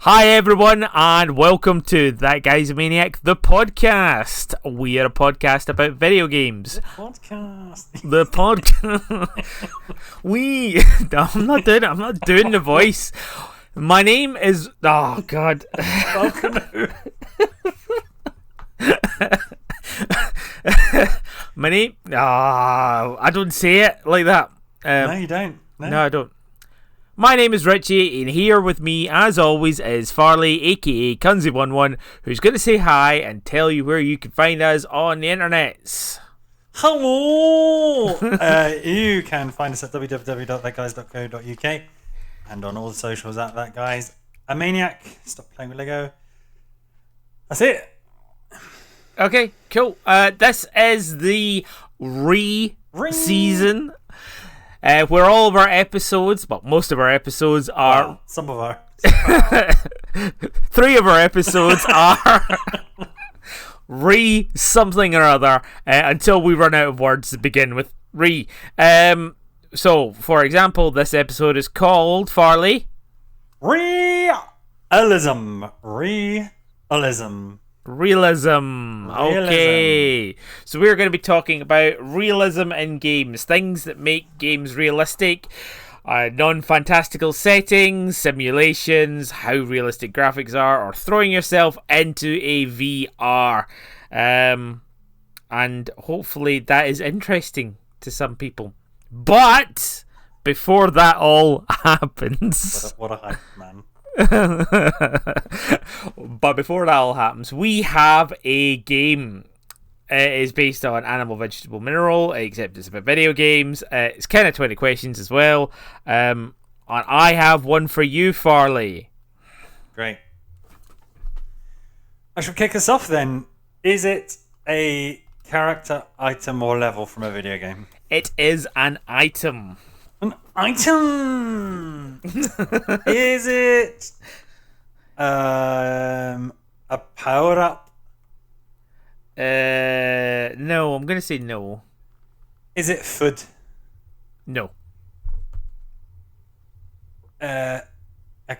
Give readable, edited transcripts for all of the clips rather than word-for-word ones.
Hi everyone, and welcome to That Guy's a Maniac, the podcast. We are a podcast about video games. The podcast. I'm not doing the voice. My name is. Oh God. My name. I don't say it like that. No, you don't. No, I don't. My name is Richie, and here with me, as always, is Farley, aka Kunzi11, who's going to say hi and tell you where you can find us on the internets. Hello! You can find us at www.thatguys.co.uk and on all the socials at That Guys a Maniac. Stop playing with Lego. That's it. Okay, cool. This is the season. Where all of our episodes, but most of our episodes are... Well, some of our... 3 of our episodes are something or other until we run out of words to begin with So, for example, this episode is called, Farley? Realism. Realism. Okay. So we're going to be talking about realism in games. Things that make games realistic. Non-fantastical settings, simulations, how realistic graphics are, or throwing yourself into a VR. And hopefully that is interesting to some people. But before that all happens... What a hype, man. But before that all happens, we have a game. It is based on animal, vegetable, mineral, except it's about video games. It's kind of 20 questions as well. And I have one for you, Farley. Great. I shall kick us off then. Is it a character, item, or level from a video game? It is an item. An item. Is it a power up? No, I'm gonna say no. Is it food? No. A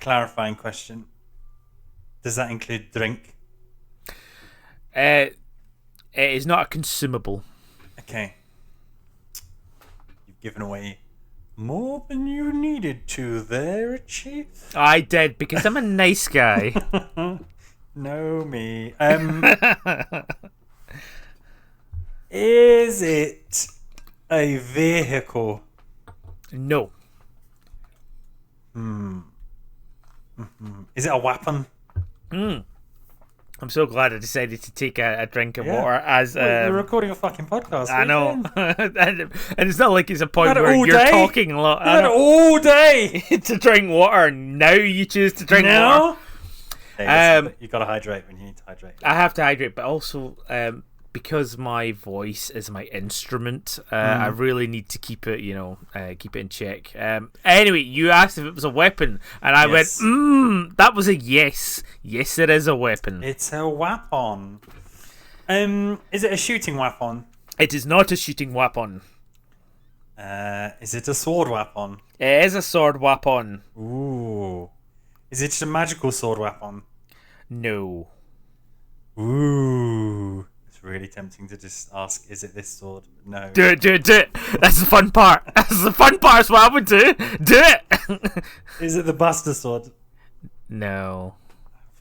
clarifying question. Does that include drink? It is not a consumable. Okay. You've given away more than you needed to there, Chief. I did, because I'm a nice guy. No, me. Is it a vehicle? No. Is it a weapon? I'm so glad I decided to take a drink of water as you're recording a fucking podcast. I know. And it's not like it's a point where you're talking a lot. You had it all day to drink water. Now you choose to drink water. Hey, you gotta hydrate when you need to hydrate. I have to hydrate, but also because my voice is my instrument, I really need to keep it, keep it in check. Anyway, you asked if it was a weapon, and I went, that was a yes. Yes, it is a weapon. It's a weapon. Is it a shooting weapon? It is not a shooting weapon. Is it a sword weapon? It is a sword weapon. Ooh. Is it a magical sword weapon? No. Ooh. It's really tempting to just ask, is it this sword? No. Do it. That's the fun part. That's the fun part. That's what I would do. Do it. Is it the Buster sword? No.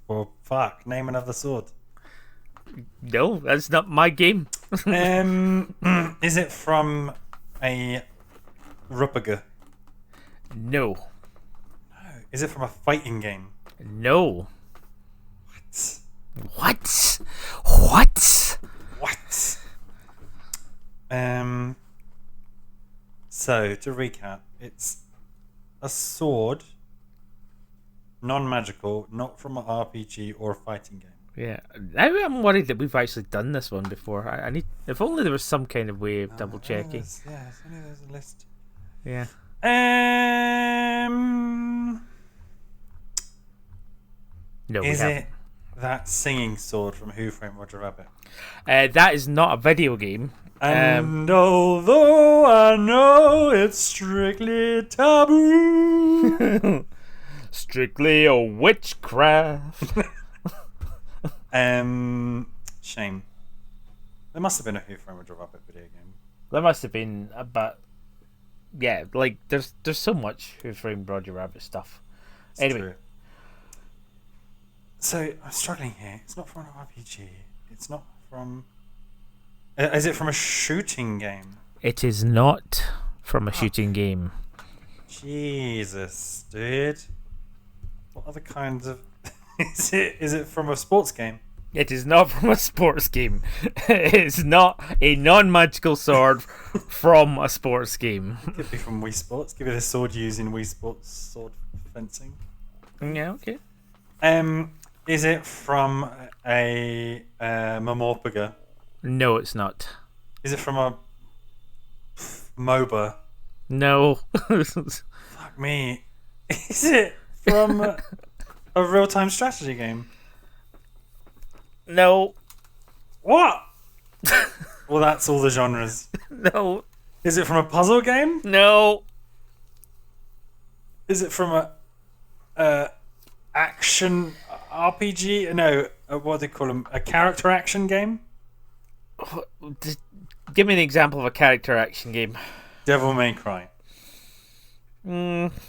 Well, fuck. Name another sword. No, that's not my game. Is it from a RPG? No. Is it from a fighting game? No. What? So, to recap, it's a sword, non-magical, not from an RPG or a fighting game. Yeah, now I'm worried that we've actually done this one before. I need, if only there was some kind of way of double checking. Yeah, if only there's a list. Yeah. No, is it that singing sword from Who Framed Roger Rabbit? That is not a video game. And although I know it's strictly taboo, Strictly a witchcraft. Shame. There must have been a Who Framed Roger Rabbit video game. There must have been, but yeah, like there's so much Who Framed Roger Rabbit stuff. It's anyway, true. So I'm struggling here. It's not from an RPG. It's not from. Is it from a shooting game? it is not from a shooting game. Jesus, dude. What other kinds of? Is it from a sports game? It is not from a sports game. It is not a non-magical sword from a sports game. Could be from Wii Sports. Give it a sword used in Wii Sports sword fencing. Yeah, okay. Is it from a Mamorpaga? No, it's not. Is it from a MOBA? No. Fuck me. Is it from a real-time strategy game? No. What? Well, that's all the genres. No. Is it from a puzzle game? No. Is it from a action RPG? No, what do they call them? A character action game? Just give me an example of a character action game. Devil May Cry. No.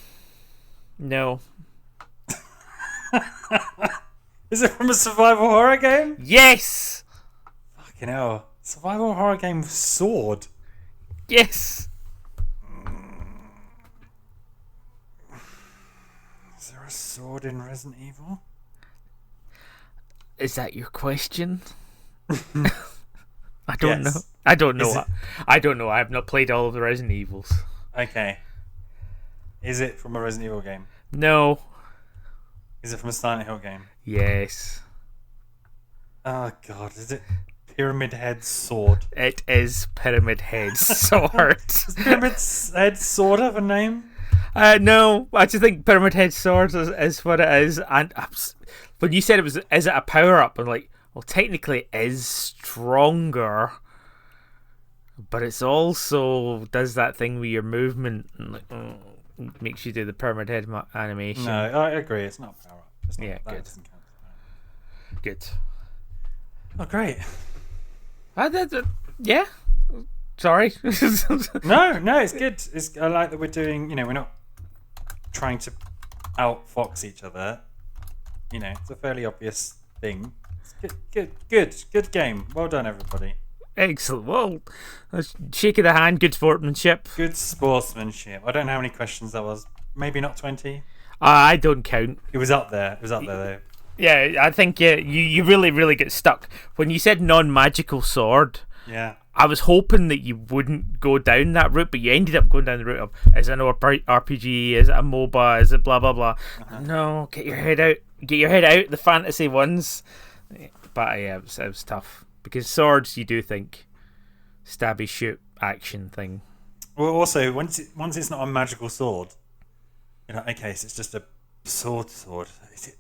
Is it from a survival horror game? Yes. Fucking hell. Survival horror game with sword. Yes. Is there a sword in Resident Evil? Is that your question? I don't know. Yes. I don't know. Is it- I don't know. I have not played all of the Resident Evils. Okay. Is it from a Resident Evil game? No. Is it from a Silent Hill game? Yes. Oh god, is it Pyramid Head Sword? It is Pyramid Head Sword. Does Pyramid Head Sword have a name? No, I just think Pyramid Head Sword is what it is. And when you said is it a power up? I'm like, well, technically it is stronger, but it's also does that thing with your movement and like, makes you do the Pyramid Head animation. No, I agree. It's not power up. It's not, Yeah, that good. doesn't count. Good. Oh, great. Yeah. Sorry. No, it's good. I like that we're doing. We're not trying to outfox each other. It's a fairly obvious thing. It's good game. Well done, everybody. Excellent. Well, shake of the hand. Good sportsmanship. Good sportsmanship. I don't know how many questions that was. Maybe not 20. I don't count. It was up there. It was up there though. Yeah, I think you really, really get stuck. When you said non-magical sword, Yeah. I was hoping that you wouldn't go down that route, but you ended up going down the route of, is it an RPG, is it a MOBA, is it blah, blah, blah. No, get your head out. Get your head out, the fantasy ones. But yeah, it was tough. Because swords, you do think, stabby shoot action thing. Well, also, once it's not a magical sword, okay, so it's just a sword. Is it,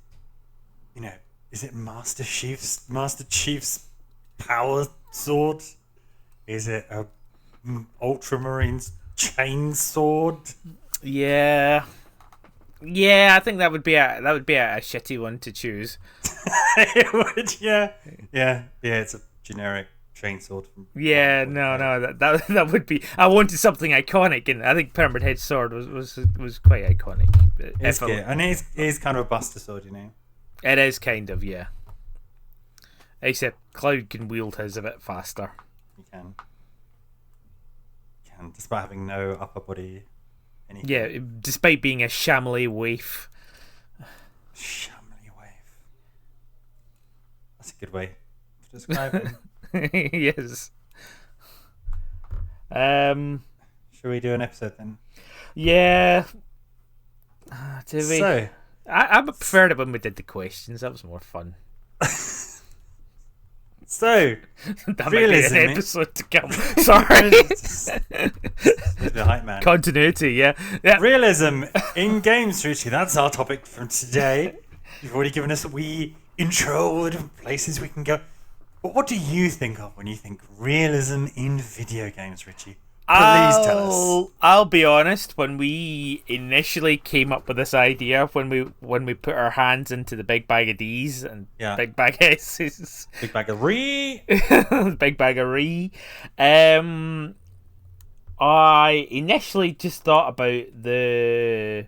is it Master Chief's power sword? Is it a Ultramarines chain sword? Yeah, I think that would be a shitty one to choose. It would, yeah. It's a generic chainsword. Yeah, no, that would be. I wanted something iconic, and I think Pyramid Head Sword was quite iconic. It's good. And it is kind of a buster sword, It is kind of, yeah. Except Cloud can wield his a bit faster. You can, despite having no upper body. Anything. Yeah, despite being a Shamley waif. Shamley wave. That's a good way to describe him. Yes. Shall we do an episode then? Yeah. Do we? So, I preferred it when we did the questions. That was more fun. that That realism, might be an episode to come. Sorry. the hype man. Continuity, yeah. Realism in games, Richie. That's our topic from today. You've already given us a wee intro, all the different places we can go. But what do you think of when you think realism in video games, Richie? Please tell us. I'll be honest. When we initially came up with this idea, when we put our hands into the big bag of D's and big bag of S's, big bag of re, big bag of re, I initially just thought about the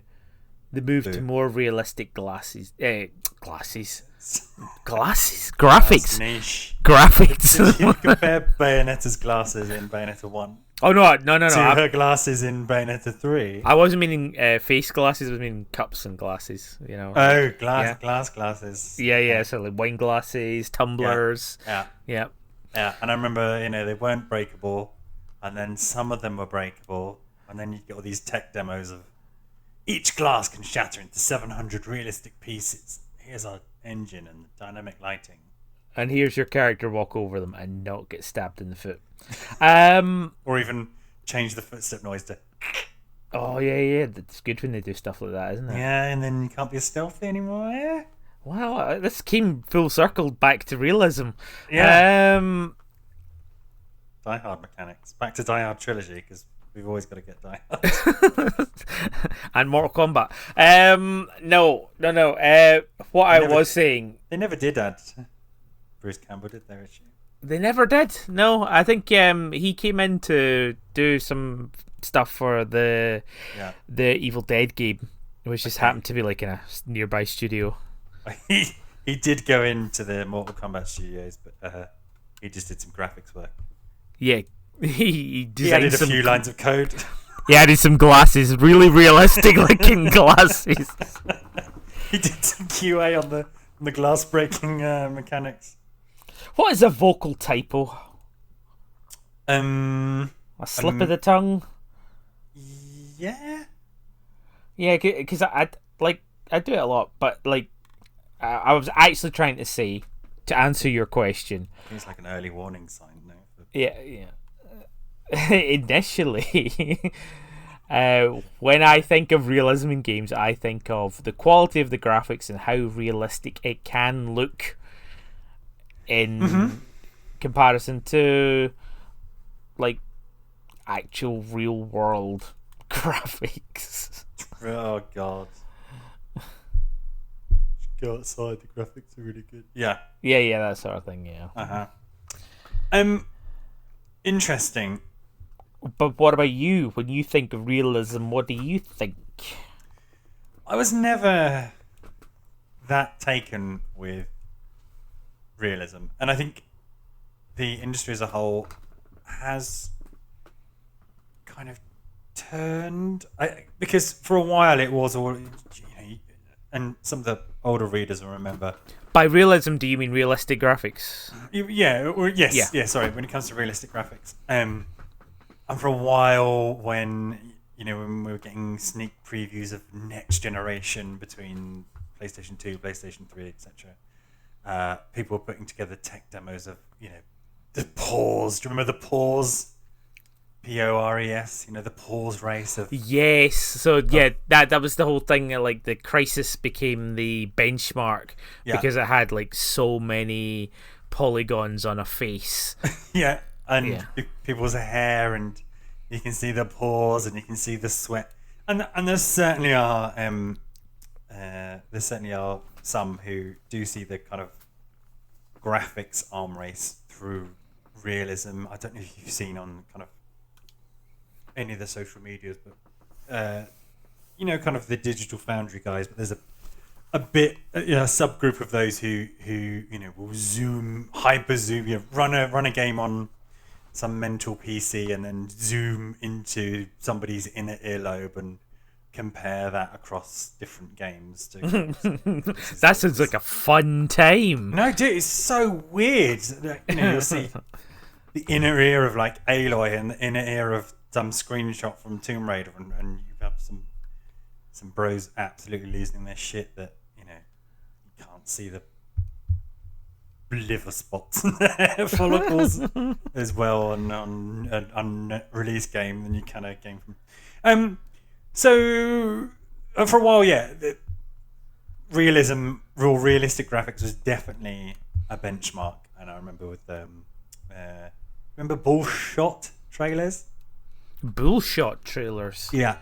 move to more realistic graphics. Niche. Graphics. You compare Bayonetta's glasses in Bayonetta 1. Oh no! To her glasses in Bayonetta 3. I wasn't meaning face glasses. I was meaning cups and glasses. You know. Oh, glass glasses. Yeah. So like wine glasses, tumblers. Yeah. And I remember, they weren't breakable, and then some of them were breakable, and then you get all these tech demos of each glass can shatter into 700 realistic pieces. Here's our engine and dynamic lighting. And here's your character walk over them and not get stabbed in the foot. Or even change the footstep noise to... Oh, yeah. It's good when they do stuff like that, isn't it? Yeah, and then you can't be stealthy anymore, yeah? Wow, this came full circle back to realism. Yeah. Die Hard mechanics. Back to Die Hard trilogy, because we've always got to get Die Hard. And Mortal Kombat. No. What I was saying... They never did add Bruce Campbell, did they, Richie? They never did. No, I think he came in to do some stuff for the Evil Dead game, which just happened to be like in a nearby studio. He did go into the Mortal Kombat studios, but he just did some graphics work. Yeah, he added a few lines of code. He added some glasses, really realistic looking glasses. He did some QA on the glass breaking mechanics. What is a vocal typo? A slip of the tongue. Yeah, because I do it a lot, but I was actually trying to say, to answer your question. It's like an early warning sign, no? Yeah. Initially, when I think of realism in games, I think of the quality of the graphics and how realistic it can look in comparison to actual real world graphics. Oh god. Go outside, the graphics are really good. Yeah, that sort of thing. Yeah. Interesting. But what about you? When you think of realism, what do you think? I was never that taken with realism, and I think the industry as a whole has kind of turned. Because for a while it was all, and some of the older readers will remember. By realism, do you mean realistic graphics? Yes. Sorry, when it comes to realistic graphics, and for a while when when we were getting sneak previews of next generation between PlayStation 2, PlayStation 3, etc., people were putting together tech demos of the pause. Do you remember the pause? PORES, the pause race of... Yes, so that was the whole thing. The Crisis became the benchmark because it had so many polygons on a face. People's hair, and you can see the pores and you can see the sweat, and there certainly are some who do see the kind of graphics arm race through realism. I don't know if you've seen on kind of any of the social medias, but kind of the Digital Foundry guys. But there's a bit a subgroup of those who will hyper zoom, run a game on some mental PC and then zoom into somebody's inner earlobe and compare that across different games. That sounds like a fun time. No, dude, it's so weird. You'll see the inner ear of Aloy and the inner ear of some screenshot from Tomb Raider, and you have some bros absolutely losing their shit that you can't see the liver spots and the follicles as well on an unreleased game than you can a game from. So for a while, realistic graphics was definitely a benchmark, and I remember with remember Bullshot trailers. Bullshot trailers. Yeah.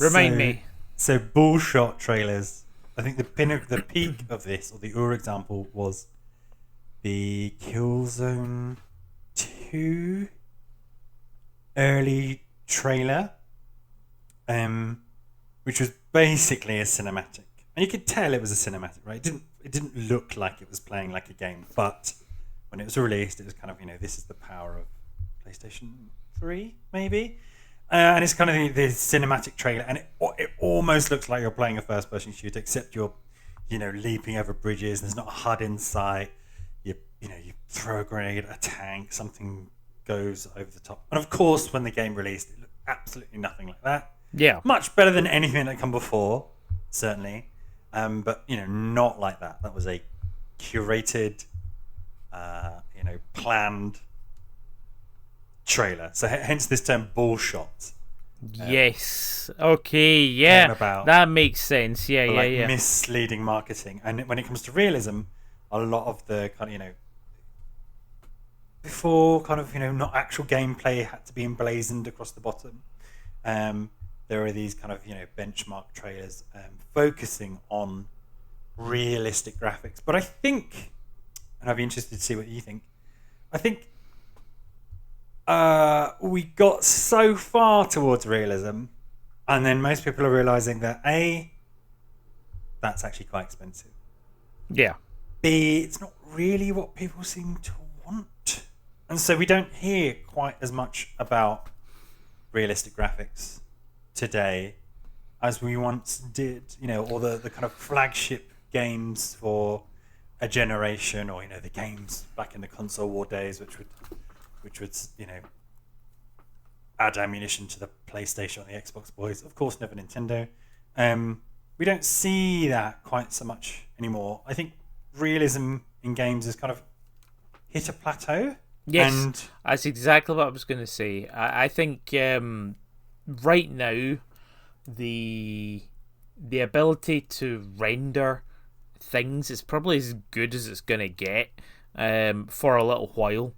Remind me. So bullshot trailers. I think the peak of this, or the example, was the Killzone 2 early trailer, which was basically a cinematic, and you could tell it was a cinematic, right? It didn't look like it was playing like a game, but when it was released, it was kind of, this is the power of PlayStation 3, maybe. And it's kind of the cinematic trailer, and it almost looks like you're playing a first-person shooter, except you're, leaping over bridges. There's not a HUD in sight. You throw a grenade at a tank, something goes over the top. And of course, when the game released, it looked absolutely nothing like that. Yeah. Much better than anything that come before, certainly. But not like that. That was a curated, planned trailer. So hence this term bullshot. Yes. Okay. Yeah. That makes sense. Yeah. Misleading marketing. And when it comes to realism, a lot of the kind of before kind of not actual gameplay had to be emblazoned across the bottom. There are these kind of benchmark trailers focusing on realistic graphics. But I think, and I'd be interested to see what you think. I think we got so far towards realism, and then most people are realizing that A, that's actually quite expensive. Yeah. B, it's not really what people seem to want. And so we don't hear quite as much about realistic graphics today as we once did, or the kind of flagship games for a generation, or the games back in the console war days, which would add ammunition to the PlayStation and the Xbox boys. Of course, never Nintendo. We don't see that quite so much anymore. I think realism in games has kind of hit a plateau. Yes, and that's exactly what I was going to say. I think right now the ability to render things is probably as good as it's going to get for a little while.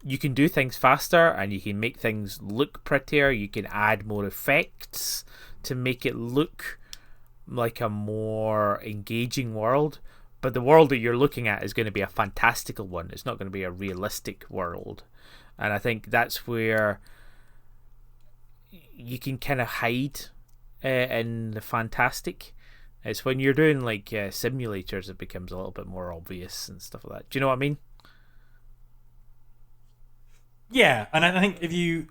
You can do things faster, and you can make things look prettier. You can add more effects to make it look like a more engaging world. But the world that you're looking at is going to be a fantastical one. It's not going to be a realistic world. And I think that's where you can kind of hide in the fantastic. It's when you're doing like simulators, it becomes a little bit more obvious and stuff like that. Do you know what I mean? Yeah, and I think if you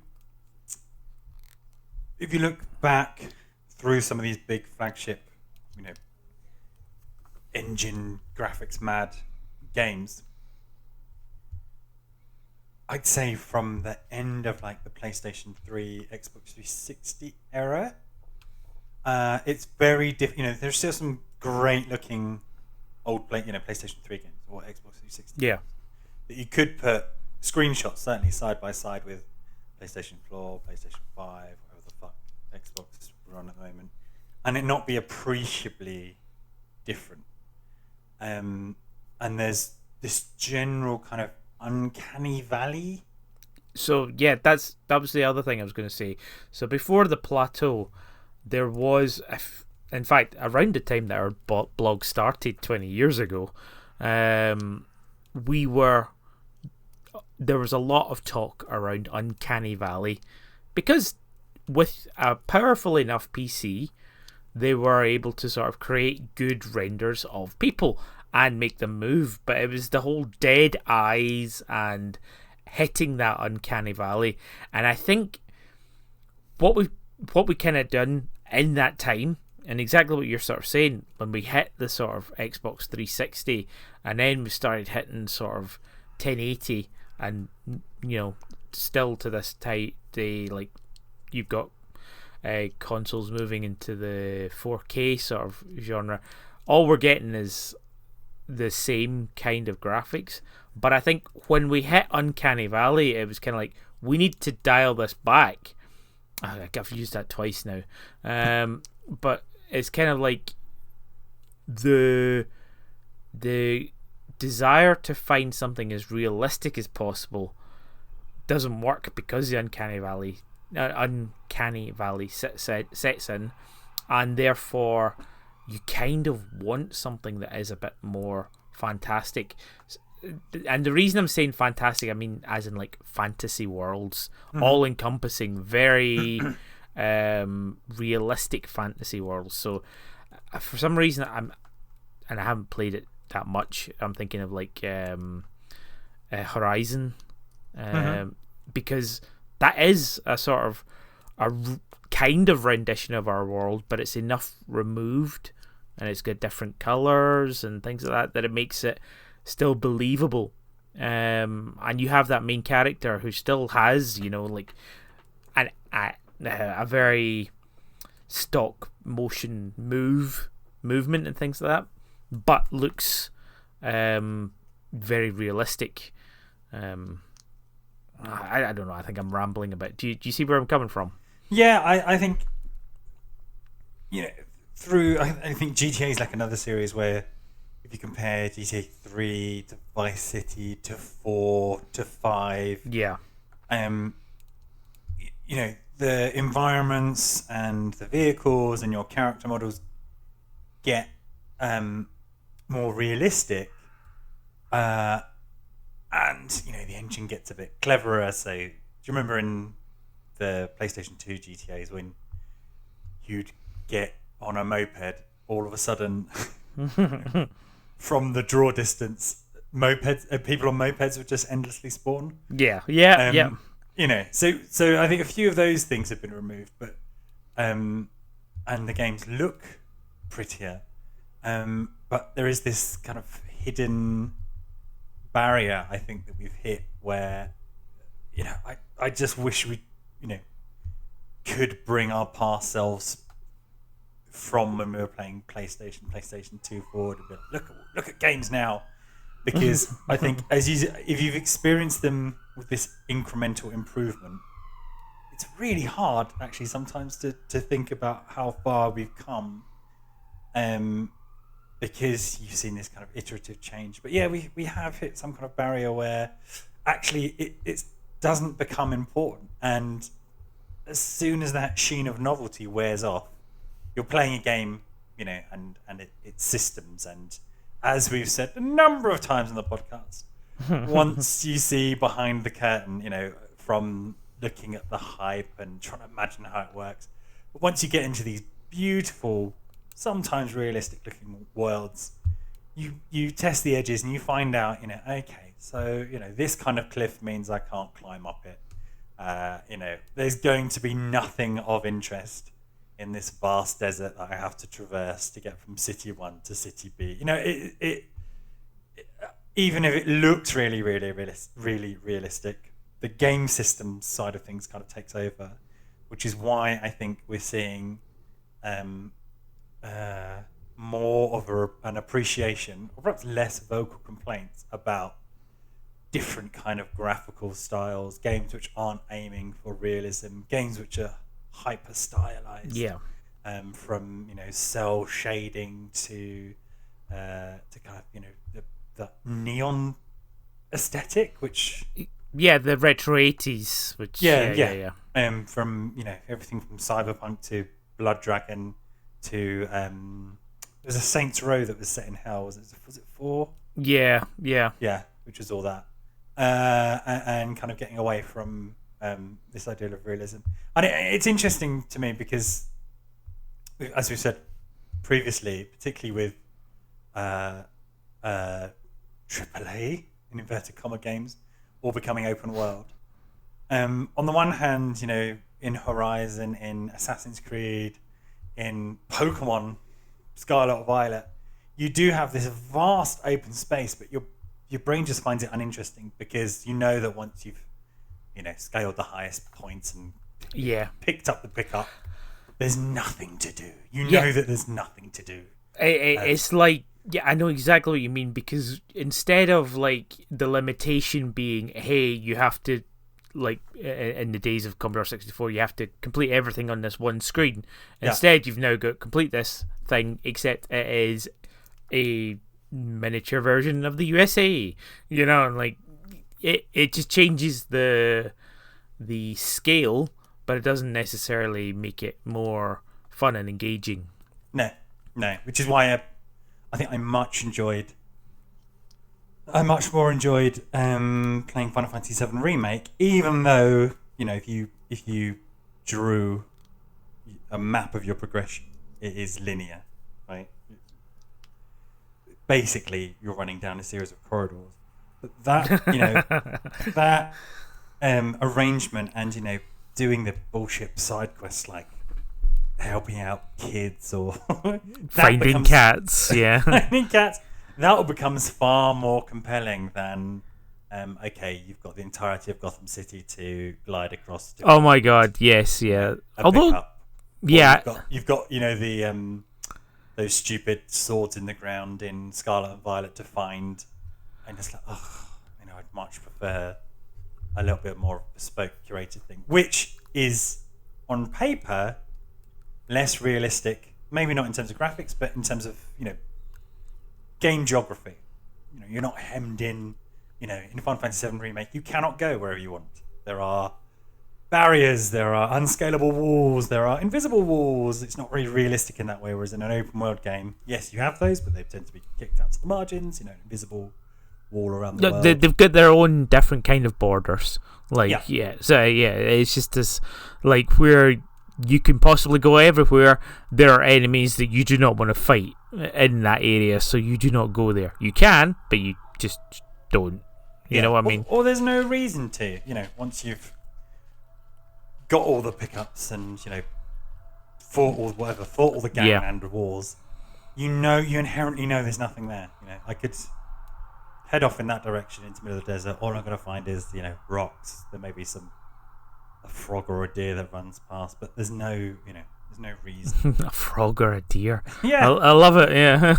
look back through some of these big flagship, engine graphics mad games, I'd say from the end of like the PlayStation 3, Xbox 360 era, it's very different. There's still some great looking old PlayStation 3 games or Xbox 360. Yeah, that you could put screenshots certainly side by side with PlayStation 4, PlayStation 5, whatever the fuck Xbox we're on at the moment, and it not be appreciably different. And there's this general kind of uncanny valley. So yeah, that was the other thing I was going to say. So before the plateau, there was, in fact, around the time that our blog started 20 years ago, there was a lot of talk around Uncanny Valley, because with a powerful enough PC, they were able to sort of create good renders of people and make them move. But it was the whole dead eyes and hitting that Uncanny Valley. And I think what we kind of done in that time, and exactly what you're sort of saying, when we hit the sort of Xbox 360, and then we started hitting sort of 1080, and still to this day, like you've got consoles moving into the 4K sort of genre, all we're getting is the same kind of graphics. But I think when we hit Uncanny Valley, it was kind of like, we need to dial this back. I've used that twice now, but it's kind of like the desire to find something as realistic as possible, doesn't work because the uncanny valley sets in, and therefore you kind of want something that is a bit more fantastic. And the reason I'm saying fantastic, I mean as in like fantasy worlds, all encompassing, very realistic fantasy worlds. So for some reason I haven't played it that much, I'm thinking of like Horizon, because that is a sort of kind of rendition of our world, but it's enough removed and it's got different colors and things like that it makes it still believable. And you have that main character who still has, like a very stock motion movement and things like that, but looks very realistic. I don't know. I think I'm rambling a bit. Do you see where I'm coming from? Yeah, I think I think GTA is like another series where if you compare GTA 3 to Vice City to 4 to 5, yeah, the environments and the vehicles and your character models get more realistic, and the engine gets a bit cleverer. So do you remember in the PlayStation 2 GTAs when you'd get on a moped, all of a sudden from the draw distance, people on mopeds would just endlessly spawn? Yeah. So I think a few of those things have been removed, but and the games look prettier, but there is this kind of hidden barrier I think that we've hit where I just wish we could bring our past selves from when we were playing PlayStation 2 forward and be like, look at games now, because I think if you've experienced them with this incremental improvement, it's really hard actually sometimes to think about how far we've come, because you've seen this kind of iterative change. But yeah, we have hit some kind of barrier where actually it doesn't become important, and as soon as that sheen of novelty wears off, you're playing a game, and it's systems. And as we've said a number of times in the podcast, once you see behind the curtain, from looking at the hype and trying to imagine how it works, but once you get into these beautiful, sometimes realistic looking worlds, you test the edges and you find out, okay, so this kind of cliff means I can't climb up it. There's going to be nothing of interest in this vast desert that I have to traverse to get from city 1 to city B. Even if it looks really, really, really realistic, the game system side of things kind of takes over, which is why I think we're seeing more of an appreciation, or perhaps less vocal complaints about different kind of graphical styles, games which aren't aiming for realism, games which are hyper stylized, from cell shading to kind of the neon aesthetic, which the retro 80s, which from everything from Cyberpunk to Blood Dragon to there's a Saints Row that was set in hell. Was it 4? Yeah, which was all that, and kind of getting away from this idea of realism. And it's interesting to me because, as we said previously, particularly with AAA in inverted comma games all becoming open world. On the one hand, in Horizon, in Assassin's Creed, in Pokemon Scarlet or Violet, you do have this vast open space, but your brain just finds it uninteresting because that once you've scaled the highest points and picked up the pickup, there's nothing to do. That there's nothing to do. It's like, I know exactly what you mean, because instead of like the limitation being, hey, you have to, like in the days of Commodore 64, you have to complete everything on this one screen. Instead, you've now got complete this thing, except it is a miniature version of the USA, and like it just changes the scale, but it doesn't necessarily make it more fun and engaging. No, which is why I think I much more enjoyed playing Final Fantasy VII Remake, even though, if you drew a map of your progression, it is linear, right? Basically, you're running down a series of corridors. But that arrangement and, doing the bullshit side quests like helping out kids or finding cats, finding cats, that becomes far more compelling than okay, you've got the entirety of Gotham City to glide across. Oh my god, yes, yeah. Although, you've got the those stupid swords in the ground in Scarlet and Violet to find, and it's like, I'd much prefer a little bit more bespoke, curated thing, which is on paper less realistic. Maybe not in terms of graphics, but in terms of game geography. You're not hemmed in. In Final Fantasy VII Remake, you cannot go wherever you want. There are barriers, there are unscalable walls, there are invisible walls. It's not really realistic in that way, whereas in an open world game, yes, you have those, but they tend to be kicked out to the margins, an invisible wall around the world. They've got their own different kind of borders. It's just this, like, where you can possibly go everywhere, there are enemies that you do not want to fight in that area, so you do not go there. You can, but you just don't. You know what I mean? Or there's no reason to. Once you've got all the pickups and fought all the gangland wars, you inherently know there's nothing there. I could head off in that direction into the middle of the desert. All I'm going to find is rocks. There may be a frog or a deer that runs past, but there's no reason. A frog or a deer? Yeah, I love it. Yeah.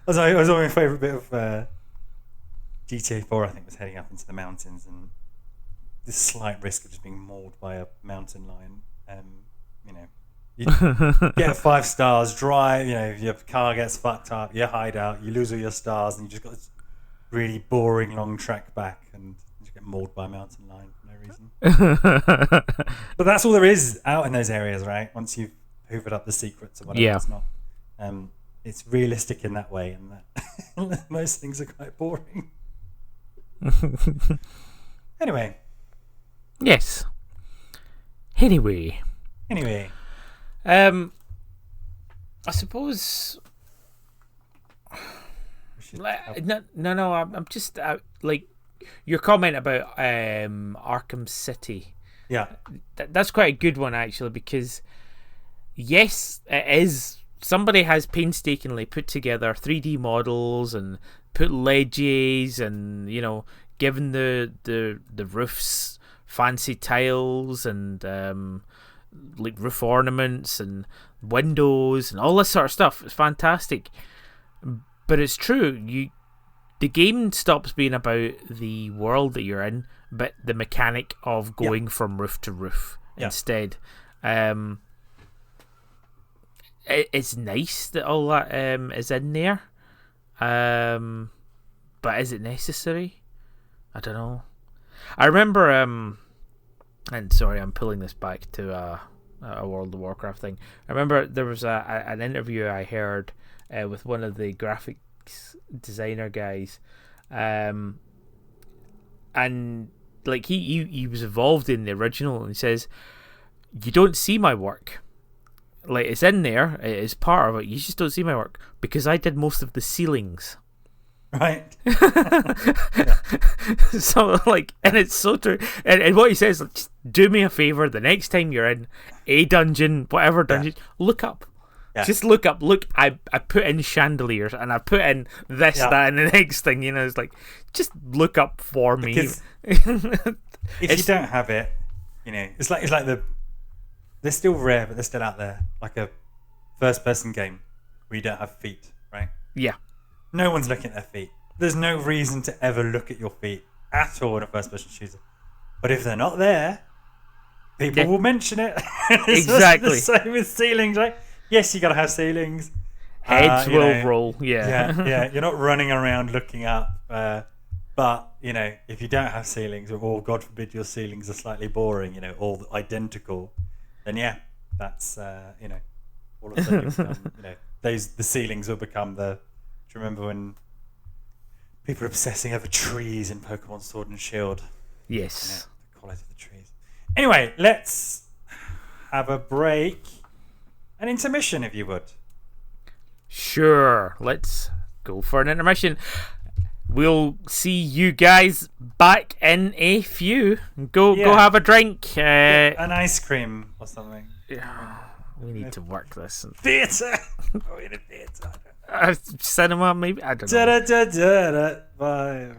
was my favourite bit of GTA 4. I think was heading up into the mountains and this slight risk of just being mauled by a mountain lion. You get 5 stars, drive. Your car gets fucked up. You hide out. You lose all your stars, and you just got this really boring long trek back, and you get mauled by a mountain lion for no reason. But that's all there is out in those areas, right? Once you've hoovered up the secrets or whatever, it's not. It's realistic in that way, and that most things are quite boring. Anyway. Yes. Anyway. I suppose. No. I'm just like your comment about Arkham City. Yeah. That's quite a good one actually, because yes, it is. Somebody has painstakingly put together 3D models and put ledges and given the roofs fancy tiles and like roof ornaments and windows and all this sort of stuff. It's fantastic, but it's true. The game stops being about the world that you're in, but the mechanic of going from roof to roof instead. It's nice that all that is in there, but is it necessary? I don't know. I remember, and sorry, I'm pulling this back to a World of Warcraft thing. I remember there was an interview I heard with one of the graphics designer guys, and like he was involved in the original, and he says, "You don't see my work. Like, it's in there, it is part of it. You just don't see my work because I did most of the ceilings." Right. So, like, and it's so true. And what he says, like, just do me a favor. The next time you're in a dungeon, whatever dungeon, look up. Yeah. Just look up. Look, I put in chandeliers and I put in this, that, and the next thing. It's like, just look up for me. If you don't have it, it's like they're still rare, but they're still out there. Like a first-person game where you don't have feet, right? Yeah. No one's looking at their feet. There's no reason to ever look at your feet at all in a first-person shooter. But if they're not there, people will mention it. Exactly. The same with ceilings, right? Yes, you got to have ceilings. Heads will roll. Yeah. Yeah. You're not running around looking up. But But, if you don't have ceilings, or God forbid your ceilings are slightly boring, all identical, then yeah, that's, all of a sudden you become, the ceilings will become do you remember when people are obsessing over trees in Pokemon Sword and Shield? Yes. The quality of the trees. Anyway, let's have a break. An intermission, if you would. Sure. Let's go for an intermission. We'll see you guys back in a few. Go have a drink. An ice cream or something. We need to work this. Theatre! Oh, in a theatre. Cinema, maybe? I don't know. Bye.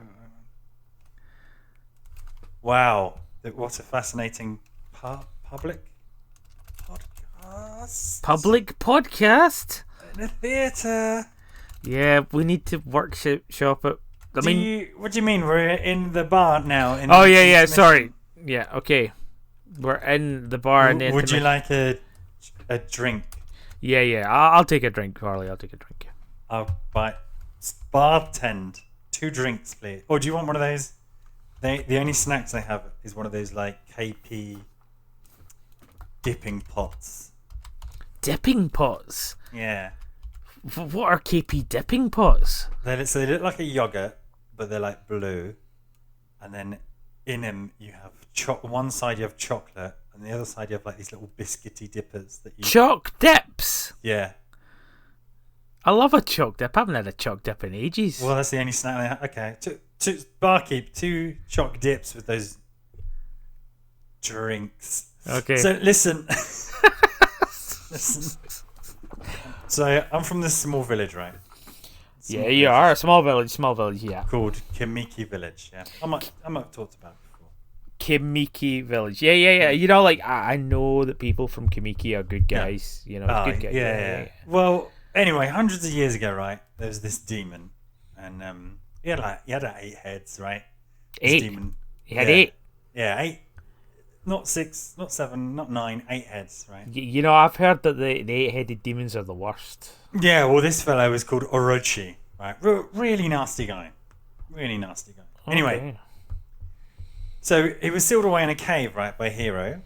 Wow. What a fascinating public podcast. Public podcast? In a theatre. Yeah, we need to workshop it. What do you mean? We're in the bar now. Sorry. Yeah, okay. We're in the bar. Would you like a drink? Yeah. I'll take a drink, Carly. I'll take a drink. I'll buy. Bartend 2 drinks, please. Or do you want one of those? The only snacks they have is one of those like KP dipping pots. Dipping pots? Yeah. What are KP dipping pots? They look like a yogurt, but they're like blue. And then in them you have one side you have chocolate, and the other side you have like these little biscuity dippers that you. Choc dips. Yeah. I love a choc dip. I haven't had a choc dip in ages. Well, that's the only snack they have. Okay. Two barkeep, 2 choc dips with those drinks. Okay. So listen. Listen. So I'm from this small village, right? You are. Small village, yeah. Called Kimiki Village, yeah. I might have talked about it before. Kimiki Village. Yeah. I know that people from Kimiki are good guys. Good guys. Yeah. Well, anyway, hundreds of years ago, right, there was this demon. And he had 8 heads, right? 8? Demon, He had 8? Yeah, 8. Not 6, not 7, not 9, 8 heads, right? I've heard that the 8-headed demons are the worst. Yeah, well, this fellow was called Orochi, right? Really nasty guy. Really nasty guy. Okay. Anyway, so he was sealed away in a cave, right, by Hero.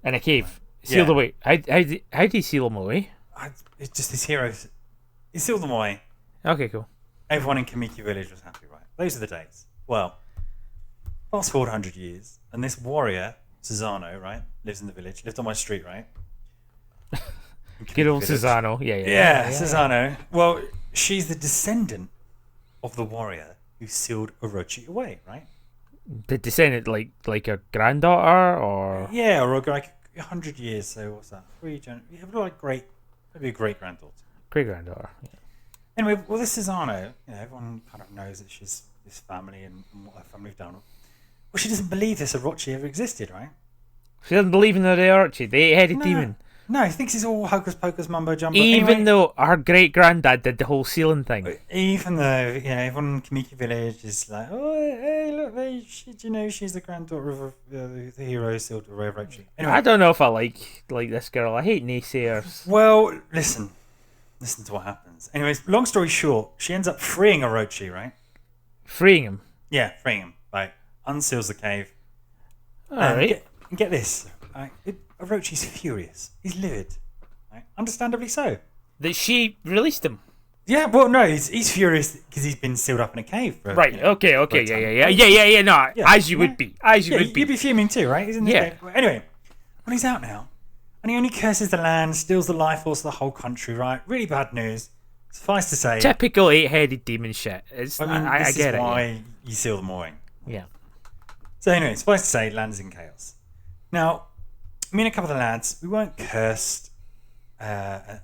In a cave? Sealed away? How did he seal them away? It's just his heroes. He sealed them away. Okay, cool. Everyone in Kimiki Village was happy, right? Those are the days. Well, fast forward 100 years, and this warrior, Susano, right, lives in the village, lived on my street, right? Good old Susano. Yeah, Susano. Well, she's the descendant of the warrior who sealed Orochi away, right? The descendant, like a granddaughter, or? Yeah, or like 100 years, so what's that? 3 maybe a great-granddaughter. Great-granddaughter, yeah. Anyway, well, this Susano, everyone kind of knows that she's this family and what her family have done. Well, she doesn't believe this Orochi ever existed, right? She doesn't believe in the Orochi, the 8-headed demon. No, he thinks it's all hocus pocus mumbo jumbo. Even though her great granddad did the whole sealing thing. Even though everyone in Kimiki Village is like, oh, hey, look, she's the granddaughter of the hero sealed away Orochi. Anyway, I don't know if I like this girl. I hate naysayers. Well, listen to what happens. Anyways, long story short, she ends up freeing Orochi, right? Freeing him? Yeah, freeing him. Right, unseals the cave. Alright. Get this. Right? Orochi's furious. He's livid. Right? Understandably so. That she released him? Yeah, well, no, he's furious because he's been sealed up in a cave. Okay, yeah. No, as you would be. You'd be fuming too, right? He's in the cave. Anyway, well, he's out now. And he only curses the land, steals the life force of the whole country, right? Really bad news. Suffice to say... Typical 8-headed demon shit. I get it. This is why you seal them away. Yeah. So anyway, suffice to say, land is in chaos. Now, me and a couple of the lads, we weren't cursed, that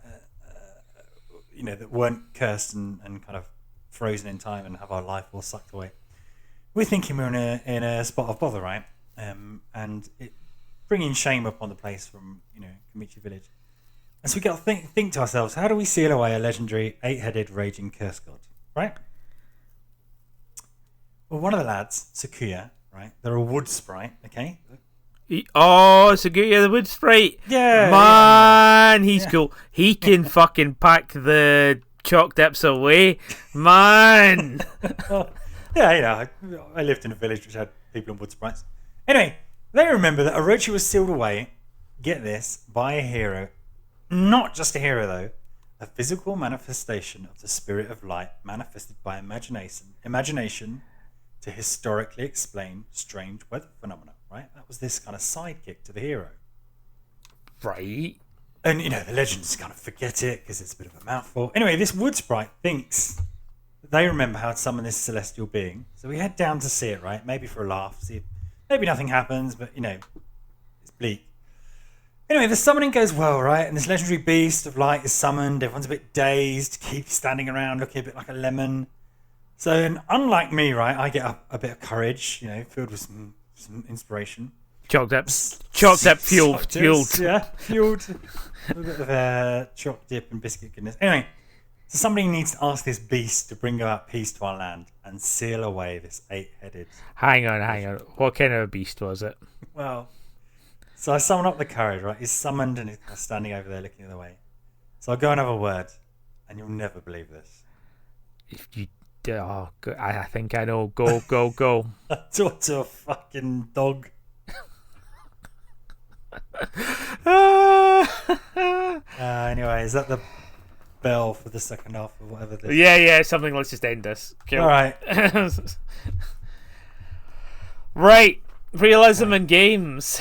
weren't cursed and kind of frozen in time and have our life all sucked away. We're thinking we're in a spot of bother, right? And it bringing shame upon the place from, Kimiki Village. And so we got to think to ourselves, how do we seal away a legendary 8-headed raging curse god, right? Well, one of the lads, Sakuya, right? They're a wood sprite, okay? Sakuya the wood sprite. Yeah. Man, he's cool. He can fucking pack the chalk dips away. Man. Yeah, I lived in a village which had people and wood sprites. Anyway, they remember that Orochi was sealed away, get this, by a hero. Not just a hero, though. A physical manifestation of the spirit of light manifested by imagination to historically explain strange weather phenomena, right? That was this kind of sidekick to the hero. Right. And, the legends kind of forget it because it's a bit of a mouthful. Anyway, this wood sprite thinks that they remember how to summon this celestial being. So we head down to see it, right? Maybe for a laugh. See, maybe nothing happens, but, it's bleak. Anyway, the summoning goes well, right? And this legendary beast of light is summoned. Everyone's a bit dazed, keeps standing around looking a bit like a lemon. So, and unlike me, right, I get a bit of courage, filled with some inspiration. Chalked up, fueled. Yeah, fueled. A bit of choc dip and biscuit goodness. Anyway, so somebody needs to ask this beast to bring about peace to our land and seal away this 8-headed... Hang on. What kind of a beast was it? Well, so I summon up the courage, right? He's summoned and he's standing over there looking the other way. So I'll go and have a word, and you'll never believe this. If you... Oh, I think I know. Go. Talk to a fucking dog. Anyway, is that the bell for the second half or whatever this? Yeah, something. Let's just end this. Cool. All right. Right. Realism in games.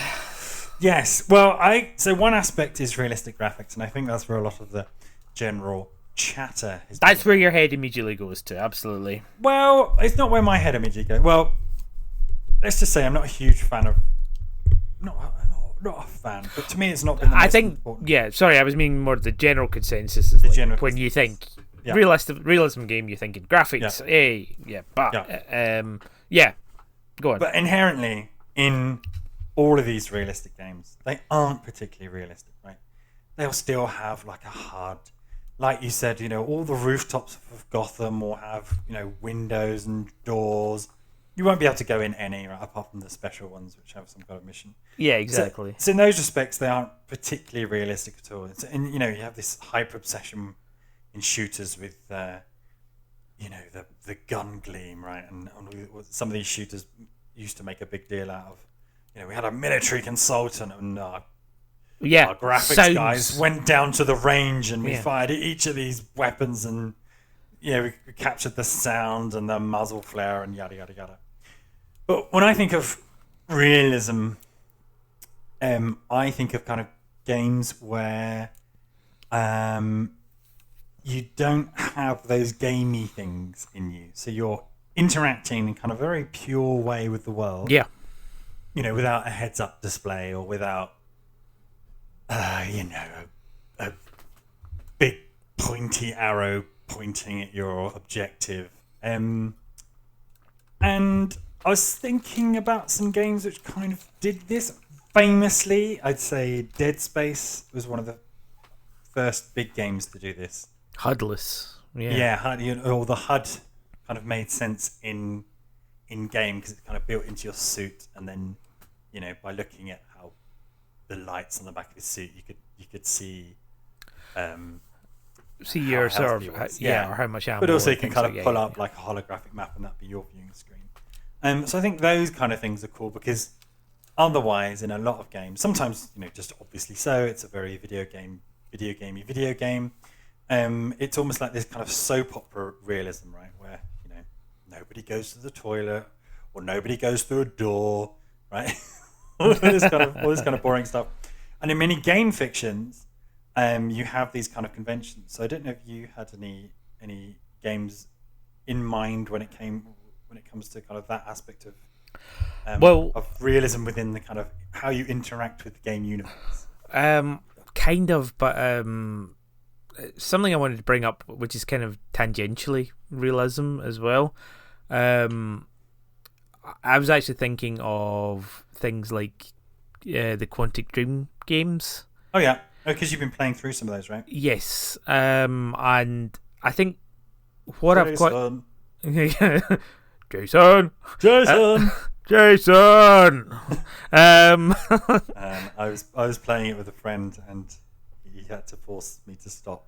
Yes. Well, so one aspect is realistic graphics, and I think that's where a lot of the general chatter is. That's where your head immediately goes to. Absolutely. Well, it's not where my head immediately goes. Well, let's just say I'm not a huge fan of. Not a fan, but to me it's not been the most important. Yeah, sorry, I was meaning more the general consensus is when you think realism game, you're thinking graphics, go on. But inherently in all of these realistic games, they aren't particularly realistic, right? They'll still have like a HUD, like you said, all the rooftops of Gotham will have windows and doors. You won't be able to go in any, right, apart from the special ones, which have some kind of mission. Yeah, exactly. So in those respects, they aren't particularly realistic at all. And you have this hyper obsession in shooters with, the gun gleam, right? And some of these shooters used to make a big deal out of. We had a military consultant, and our graphics guys went down to the range, and we fired at each of these weapons, and we captured the sound and the muzzle flare, and yada yada yada. But when I think of realism, I think of kind of games where you don't have those gamey things in you. So you're interacting in kind of a very pure way with the world. Yeah. Without a heads-up display or without, a big pointy arrow pointing at your objective. And I was thinking about some games which kind of did this. Famously, I'd say Dead Space was one of the first big games to do this. HUDless. Or the HUD kind of made sense in game because it's kind of built into your suit, and then by looking at how the lights on the back of his suit, you could see your sort of or how much ammo. But also you can kind of pull up like a holographic map, and that'd be your viewing screen. So I think those kind of things are cool because otherwise, in a lot of games, sometimes just obviously so, it's a very video game. It's almost like this kind of soap opera realism, right? Where nobody goes to the toilet or nobody goes through a door, right? all this kind of boring stuff. And in many game fictions, you have these kind of conventions. So I don't know if you had any games in mind when it comes to kind of that aspect of of realism within the kind of how you interact with the game universe. Kind of, but something I wanted to bring up, which is kind of tangentially realism as well. I was actually thinking of things like the Quantic Dream games. Oh yeah, because you've been playing through some of those, right? Yes, and I think what I've quite Jason. I was playing it with a friend, and he had to force me to stop.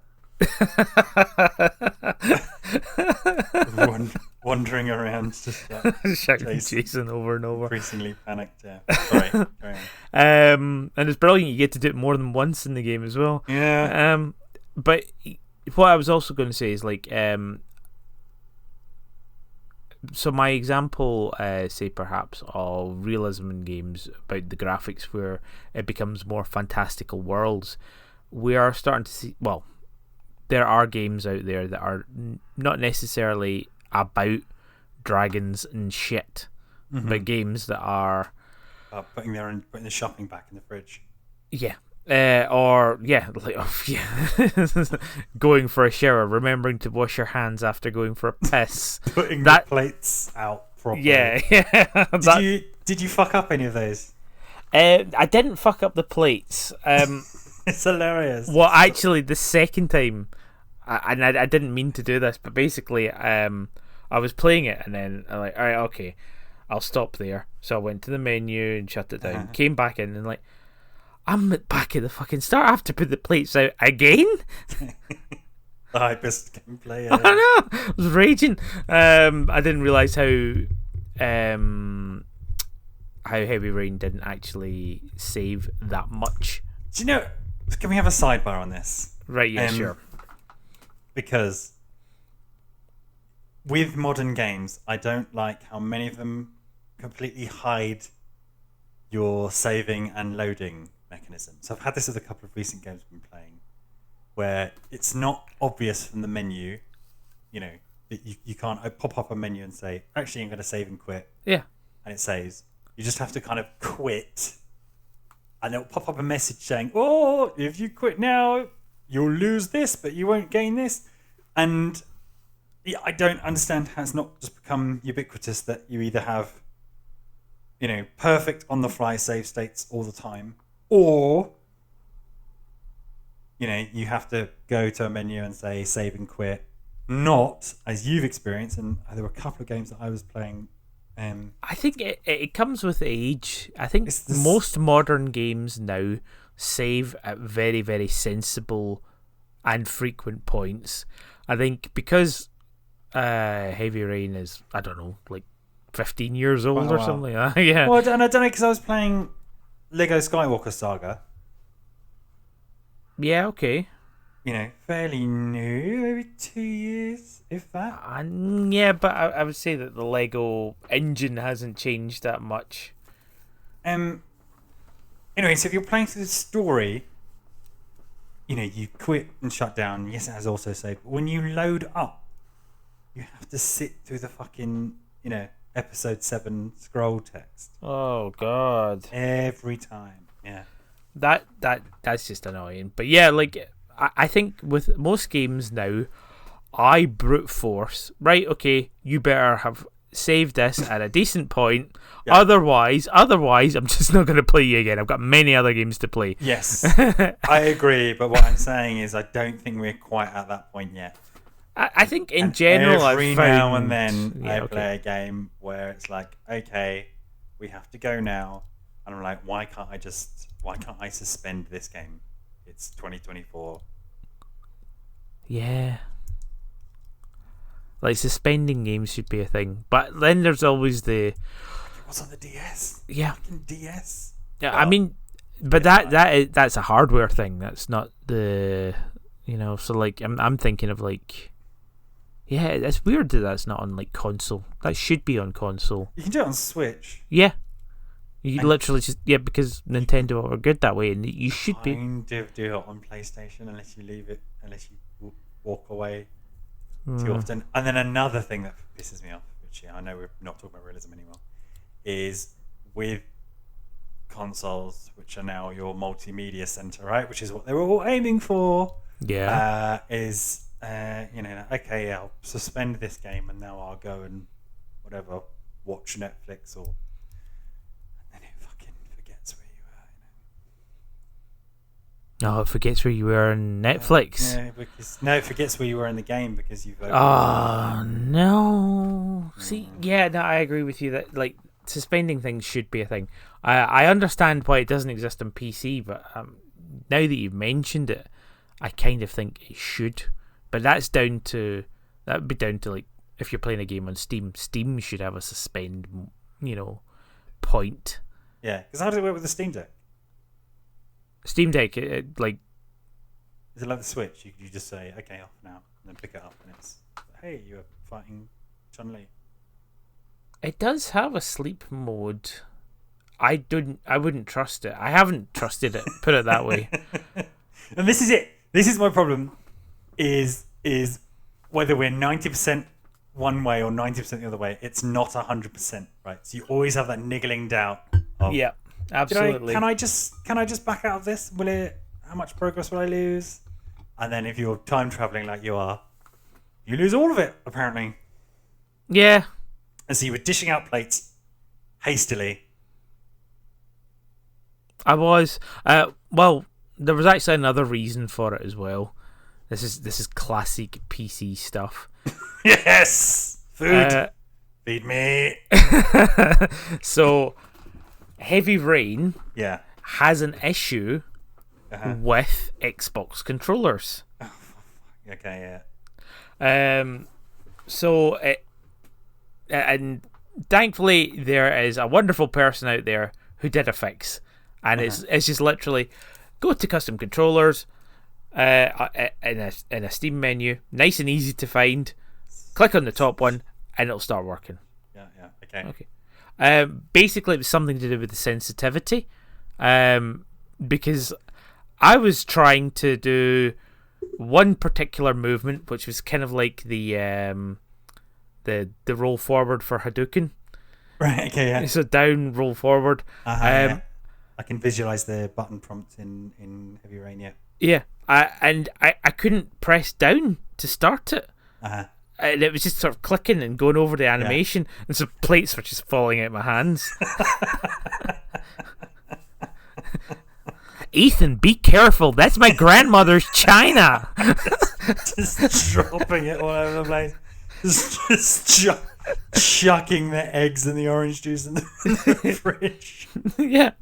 wandering around, just like shouting Jason over and over. Increasingly panicked. Yeah. Sorry. Carry And it's brilliant. You get to do it more than once in the game as well. on. Yeah. But what I was also going to say is like, so my example, say perhaps, of realism in games about the graphics where it becomes more fantastical worlds, we are starting to see, well, there are games out there that are not necessarily about dragons and shit, but games that are putting the shopping back in the fridge. Yeah. Going for a shower, remembering to wash your hands after going for a piss. Putting the plates out properly. Yeah. Did you fuck up any of those? I didn't fuck up the plates. It's hilarious. Well, actually, the second time, I didn't mean to do this, but basically, I was playing it, and then I'm like, all right, okay, I'll stop there. So I went to the menu and shut it down. Came back in and like, I'm back at the fucking start. I have to put the plates out again. The hypest gameplay. I know. I was raging. I didn't realise how Heavy Rain didn't actually save that much. Do you know? Can we have a sidebar on this? Right. Yeah. Sure. Because with modern games, I don't like how many of them completely hide your saving and loading mechanism. So I've had this with a couple of recent games I've been playing, where it's not obvious from the menu, that you can't pop up a menu and say, actually, I'm going to save and quit. Yeah. And it saves. You just have to kind of quit, and it'll pop up a message saying, oh, if you quit now, you'll lose this, but you won't gain this. And yeah, I don't understand how it's not just become ubiquitous that you either have, perfect on-the-fly save states all the time, or, you have to go to a menu and say save and quit. Not, as you've experienced, and there were a couple of games that I was playing. I think it comes with age. I think most modern games now save at very, very sensible and frequent points. I think because Heavy Rain is, I don't know, like 15 years old or something. Yeah. Well, and I don't know, because I was playing Lego Skywalker Saga. Yeah, okay. Fairly new, maybe 2 years, if that. Yeah, but I would say that the Lego engine hasn't changed that much. Anyway, so if you're playing through the story, you quit and shut down. Yes, it has also saved. But when you load up, you have to sit through the fucking, episode 7 scroll text. Oh, God. Every time, yeah. That's just annoying. But yeah, like, I think with most games now, I brute force, right, okay, you better have saved this at a decent point. Yeah. Otherwise, I'm just not going to play you again. I've got many other games to play. Yes, I agree. But what I'm saying is I don't think we're quite at that point yet. I think in general, every now and then I play a game where it's like, okay, we have to go now. And I'm like, why can't I suspend this game? It's 2024. Yeah. Like, suspending games should be a thing. But then there's always the... What's on the DS? Yeah. Fucking DS? Yeah, well, I mean... But that's a hardware thing. That's not the... so, like, I'm thinking of, like... Yeah, it's weird that that's not on, like, console. That should be on console. You can do it on Switch. Yeah. You literally just... Yeah, because Nintendo are good that way, and you should be... Kind of do it on PlayStation unless you walk away too often. And then another thing that pisses me off, which I know we're not talking about realism anymore, is with consoles, which are now your multimedia center, right? Which is what they were all aiming for. Yeah. Okay, I'll suspend this game and now I'll go and watch Netflix or. And then it fucking forgets where you are. Oh, it forgets where you were in Netflix. It forgets where you were in the game because you've. Oh no! See, yeah, no, I agree with you that like suspending things should be a thing. I understand why it doesn't exist on PC, but now that you've mentioned it, I kind of think it should. But that would be down to like if you're playing a game on Steam, Steam should have a suspend, point. Yeah, because how does it work with the Steam Deck? Steam Deck, is it like the Switch? You just say, okay, off now, and then pick it up, and it's, hey, you're fighting Chun-Li. It does have a sleep mode. I wouldn't trust it. I haven't trusted it, put it that way. And this is it. This is my problem, is whether we're 90% one way or 90% the other way, it's not 100%, right? So you always have that niggling doubt of, yeah, absolutely. Can I just back out of this? How much progress will I lose? And then if you're time traveling like you are, you lose all of it, apparently. Yeah. And so you were dishing out plates hastily. I was. Well, there was actually another reason for it as well. This is classic PC stuff. Yes! Food! Feed me! So, Heavy Rain has an issue with Xbox controllers. Oh, okay, yeah. So, and thankfully, there is a wonderful person out there who did a fix. And it's just literally go to custom controllers in a Steam menu, nice and easy to find. Click on the top one, and it'll start working. Yeah, okay. Basically, it was something to do with the sensitivity, because I was trying to do one particular movement, which was kind of like the roll forward for Hadouken. Right. Okay. Yeah. So down, roll forward. Yeah. I can visualize the button prompt in Heavy Rain. Yeah. Yeah. I couldn't press down to start it. And it was just sort of clicking and going over the animation, and so plates were just falling out of my hands. Ethan, be careful. That's my grandmother's china. Just dropping it all over the place. Just chucking the eggs and the orange juice in the fridge. Yeah.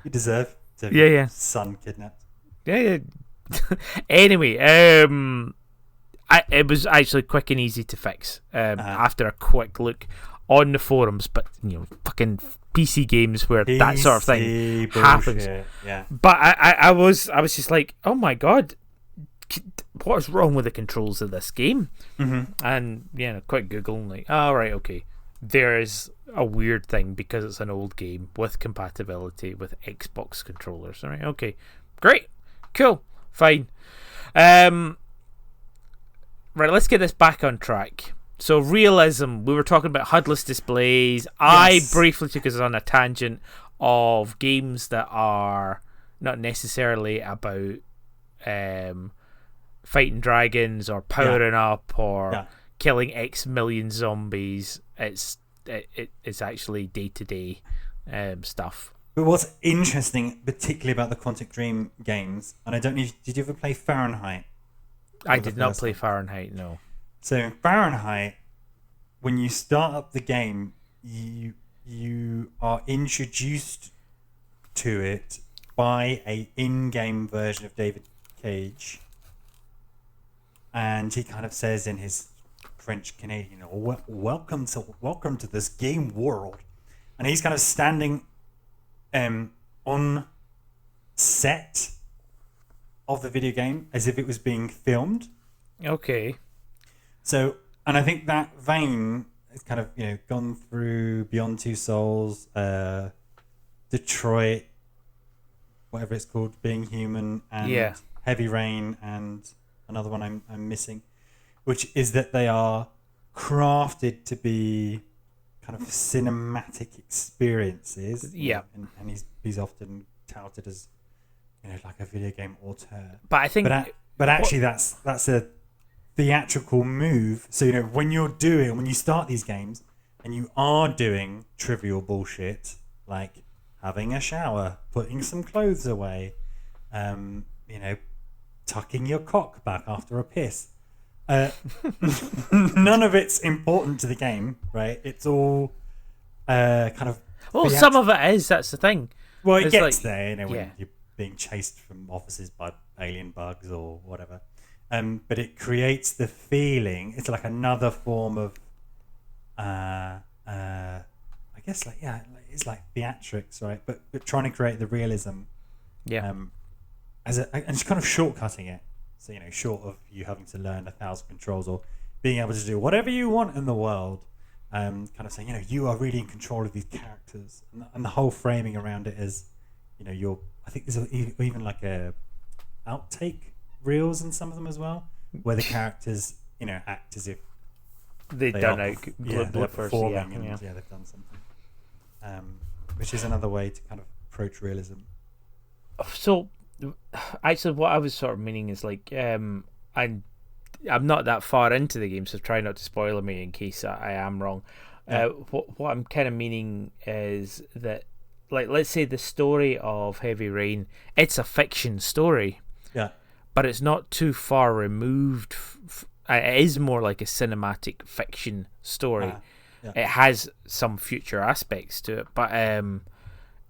You deserve to have son kidnapped. Yeah. Anyway, it was actually quick and easy to fix after a quick look on the forums, but fucking PC games where that sort of thing happens. Yeah. But I was just like, oh my god, what is wrong with the controls of this game? Mm-hmm. And quick Google, and like, oh right, okay, there is a weird thing because it's an old game with compatibility with Xbox controllers. All right, okay, great, cool, fine. Right, let's get this back on track. So, realism, we were talking about HUDless displays. Yes. I briefly took us on a tangent of games that are not necessarily about fighting dragons or powering up or killing X million zombies. It's actually day-to-day stuff. But what's interesting, particularly about the Quantic Dream games, and I don't know, did you ever play Fahrenheit? I did not play Fahrenheit, no. So in Fahrenheit, when you start up the game, you are introduced to it by a in-game version of David Cage, and he kind of says in his French Canadian, "Welcome to this game world," and he's kind of standing on set of the video game as if it was being filmed. Okay. So, and I think that vein has kind of gone through Beyond Two Souls, Detroit, whatever it's called, Being Human, and Heavy Rain, and another one I'm missing, which is that they are crafted to be kind of cinematic experiences. Yeah. And he's often touted as like a video game auteur. But I think, but actually that's a theatrical move. So when you start these games and you are doing trivial bullshit like having a shower, putting some clothes away, tucking your cock back after a piss. None of it's important to the game, right? It's all kind of. Well, some of it is. That's the thing. Well, it gets there, when you're being chased from offices by alien bugs or whatever. but it creates the feeling. It's like another form of, I guess, it's like theatrics, right? But trying to create the realism, Yeah. and just kind of shortcutting it. So short of you having to learn 1,000 controls or being able to do whatever you want in the world, kind of saying, you are really in control of these characters, and the whole framing around it is, I think there's even like a outtake reels in some of them as well, where the characters, act as if They've they done are, out they're blippers, performing, yeah. and they've done something, which is another way to kind of approach realism. So, actually, what I was sort of meaning is like, I'm not that far into the game, so try not to spoil me in case I am wrong. Yeah. What I'm kind of meaning is that, like, let's say the story of Heavy Rain, it's a fiction story. Yeah. But it's not too far removed. It is more like a cinematic fiction story. Yeah. It has some future aspects to it, but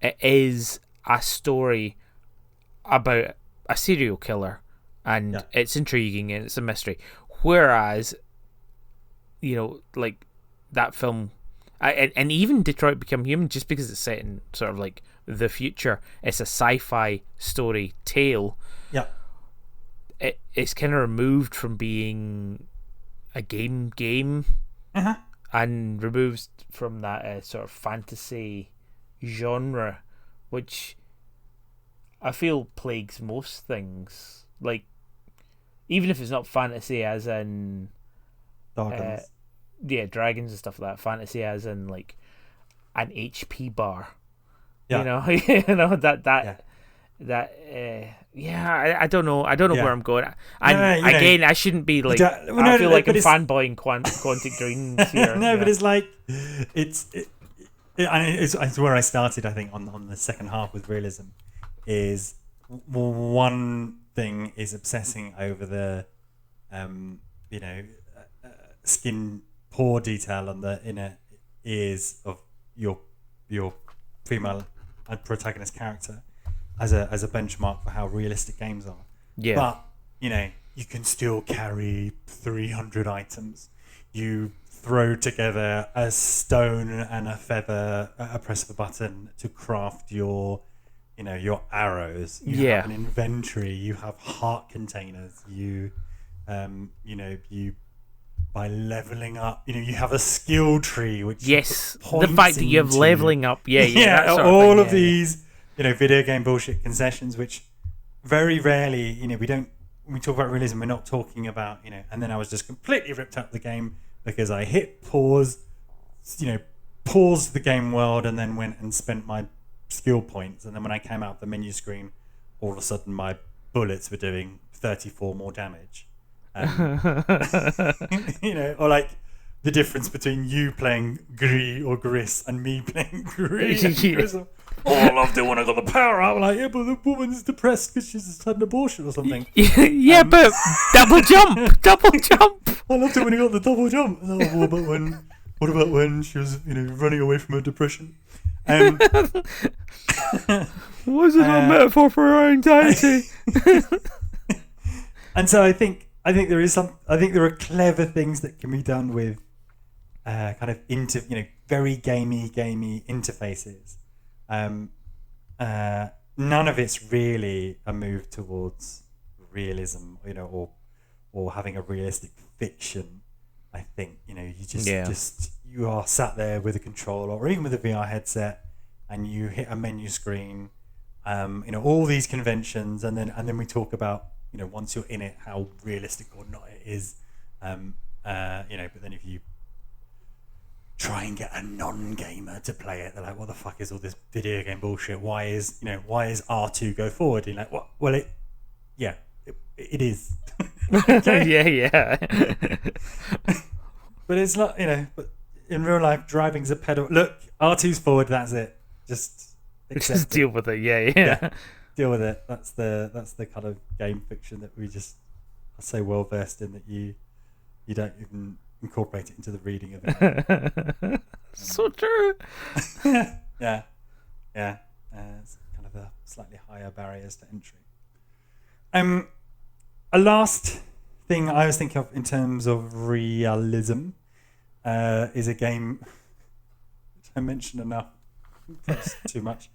it is a story about a serial killer, and it's intriguing and it's a mystery. Whereas, like that film, and even Detroit Become Human, just because it's set in sort of like the future, it's a sci-fi story tale. Yeah. It's kind of removed from being a game, and removes from that sort of fantasy genre, which I feel plagues most things. Like, even if it's not fantasy as in Dragons. Dragons and stuff like that, fantasy as in like an HP bar. Yeah. I don't know where I'm going. And No, again, I shouldn't be like, I feel like I'm fanboying Quantic Dreams here. But it's like it's where I started. I think on the second half with realism, is one thing is obsessing over the skin pore detail on the inner ears of your female protagonist character as a benchmark for how realistic games are. Yeah. But you can still carry 300 items. You throw together a stone and a feather at a press of a button to craft your arrows. You have an inventory. You have heart containers. You by leveling up, you have a skill tree, which the fact that you have leveling up, that sort all of of these, video game bullshit concessions, which very rarely, when we talk about realism, we're not talking about, and then I was just completely ripped out of the game because I hit pause, paused the game world and then went and spent my skill points, and then when I came out the menu screen, all of a sudden my bullets were doing 34 more damage. Or like the difference between you playing Gris or Gris and me playing Gris. Oh, I loved it when I got the power up. I'm like, but the woman's depressed because she's just had an abortion or something. But double jump. I loved it when he got the double jump. What about when she was, running away from her depression? Was it a metaphor for her anxiety? And so I think there is I think there are clever things that can be done with kind of very gamey interfaces. None of it's really a move towards realism, or having a realistic fiction. I think you are sat there with a controller or even with a VR headset, and you hit a menu screen. All these conventions, and then we talk about once you're in it how realistic or not it is. But then if you try and get a non-gamer to play it, they're like, what the fuck is all this video game bullshit? Why is R2 go forward? And you're like, what? Well, it is. Yeah. But it's not, but in real life, driving's a pedal. Look, R2's forward, that's it. Just accept deal with it. Yeah. Deal with it. That's the kind of game fiction that we just are so well versed in that you don't even incorporate it into the reading of it. So true. Yeah. It's kind of a slightly higher barriers to entry. A last thing I was thinking of in terms of realism is a game which I mentioned enough, perhaps too much,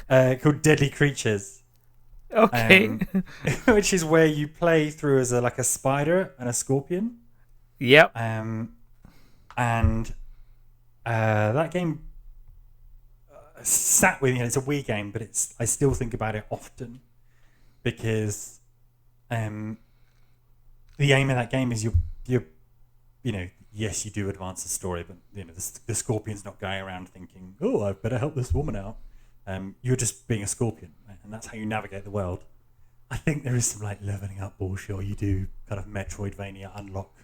called Deadly Creatures. Okay. Which is where you play through as a spider and a scorpion. Yep. And that game sat with it's a Wii game, but I still think about it often because the aim of that game is you're yes, you do advance the story, but the scorpion's not going around thinking, oh, I better help this woman out. You're just being a scorpion, right? And that's how you navigate the world. I think there is some leveling up bullshit, or you do kind of Metroidvania unlock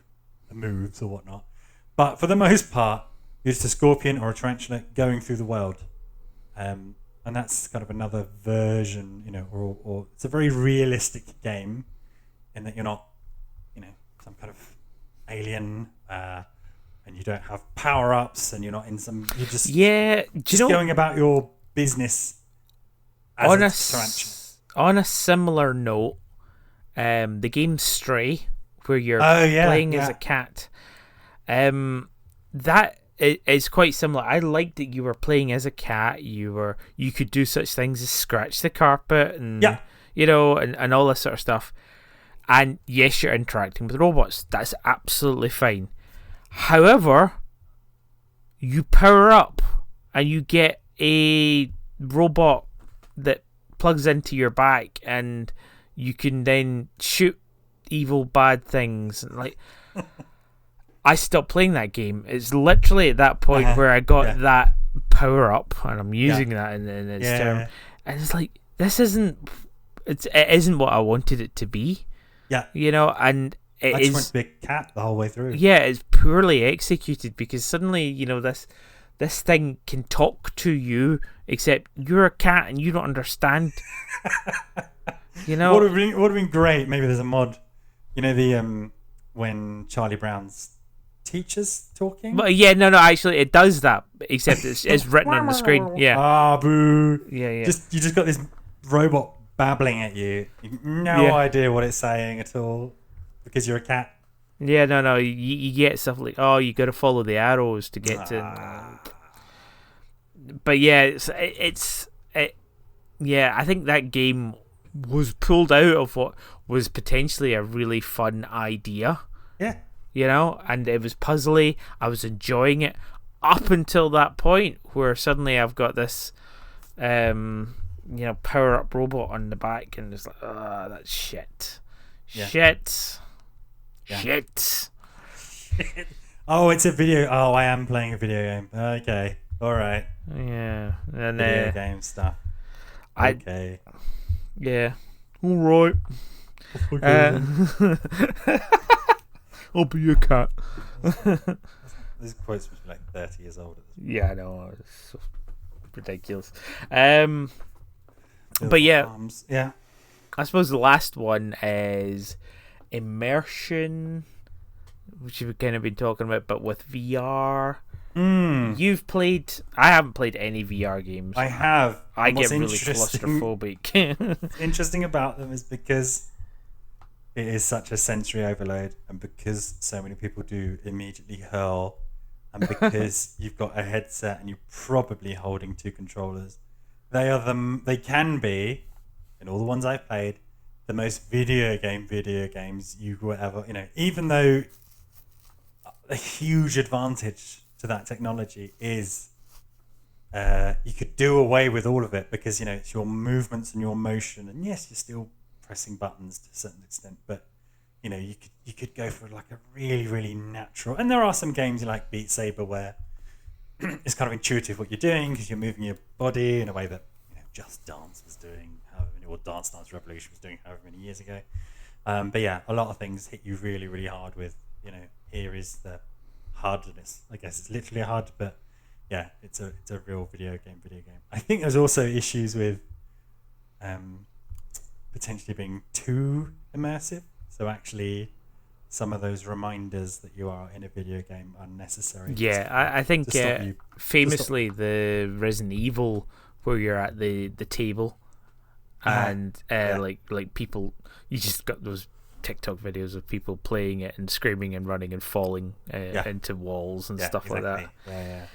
the moves or whatnot. But for the most part, you're just a scorpion or a tarantula going through the world. And that's kind of another version, or it's a very realistic game in that you're not, some kind of alien, and you don't have power-ups, and you're not in you're just going about your business as a tarantula. On a similar note, the game Stray, where you're playing as a cat, that is quite similar. I liked that you were playing as a cat. You could do such things as scratch the carpet and and all this sort of stuff. And yes, you're interacting with robots. That's absolutely fine. However, you power up and you get a robot that plugs into your back, and you can then shoot evil bad things. I stopped playing that game. It's literally at that point where I got that power up, and I'm using that in its term. And it's like, this isn't. It isn't what I wanted it to be. Yeah, and it I just went to be a cat the whole way through. Yeah, it's poorly executed because suddenly this thing can talk to you, except you're a cat and you don't understand. What would have been great? Maybe there's a mod. When Charlie Brown's teacher's talking. But actually it does that, except it's written on the screen. Yeah. Ah, boo. Yeah. You just got this robot babbling at you. No idea what it's saying at all because you're a cat. Yeah, no. You get stuff like, oh, you got to follow the arrows to get to. But yeah, I think that game was pulled out of what was potentially a really fun idea. Yeah. And it was puzzly. I was enjoying it up until that point where suddenly I've got this power up robot on the back, and it's like, oh, that's shit. Yeah. Shit. Oh, it's a video. Oh, I am playing a video game. Okay. All right. Yeah. And video game stuff. Okay. Yeah. All right. I'll be your cat. This quote's must be 30 years old. Yeah, I know. It's so ridiculous. But yeah. Yeah. I suppose the last one is immersion, which you've kind of been talking about, but with VR. You've played. I haven't played any VR games. I have. I get really claustrophobic. Interesting about them is because it is such a sensory overload, and because so many people do immediately hurl, and because you've got a headset and you're probably holding two controllers. They can be, in all the ones I've played, the most video games you will ever, even though a huge advantage to that technology is you could do away with all of it because, it's your movements and your motion, and yes, you're still pressing buttons to a certain extent, but you could go for a really, really natural, and there are some games like Beat Saber where it's kind of intuitive what you're doing because you're moving your body in a way that Just Dance was doing, or Dance Dance Revolution was doing however many years ago. But yeah, a lot of things hit you really, really hard with, here is the hardness. I guess it's literally hard, but yeah, it's a real video game. I think there's also issues with potentially being too immersive. So actually, some of those reminders that you are in a video game are necessary. Yeah, I think famously the Resident Evil, where you're at the table, and like people, you just got those TikTok videos of people playing it and screaming and running and falling into walls and stuff like that. Yeah.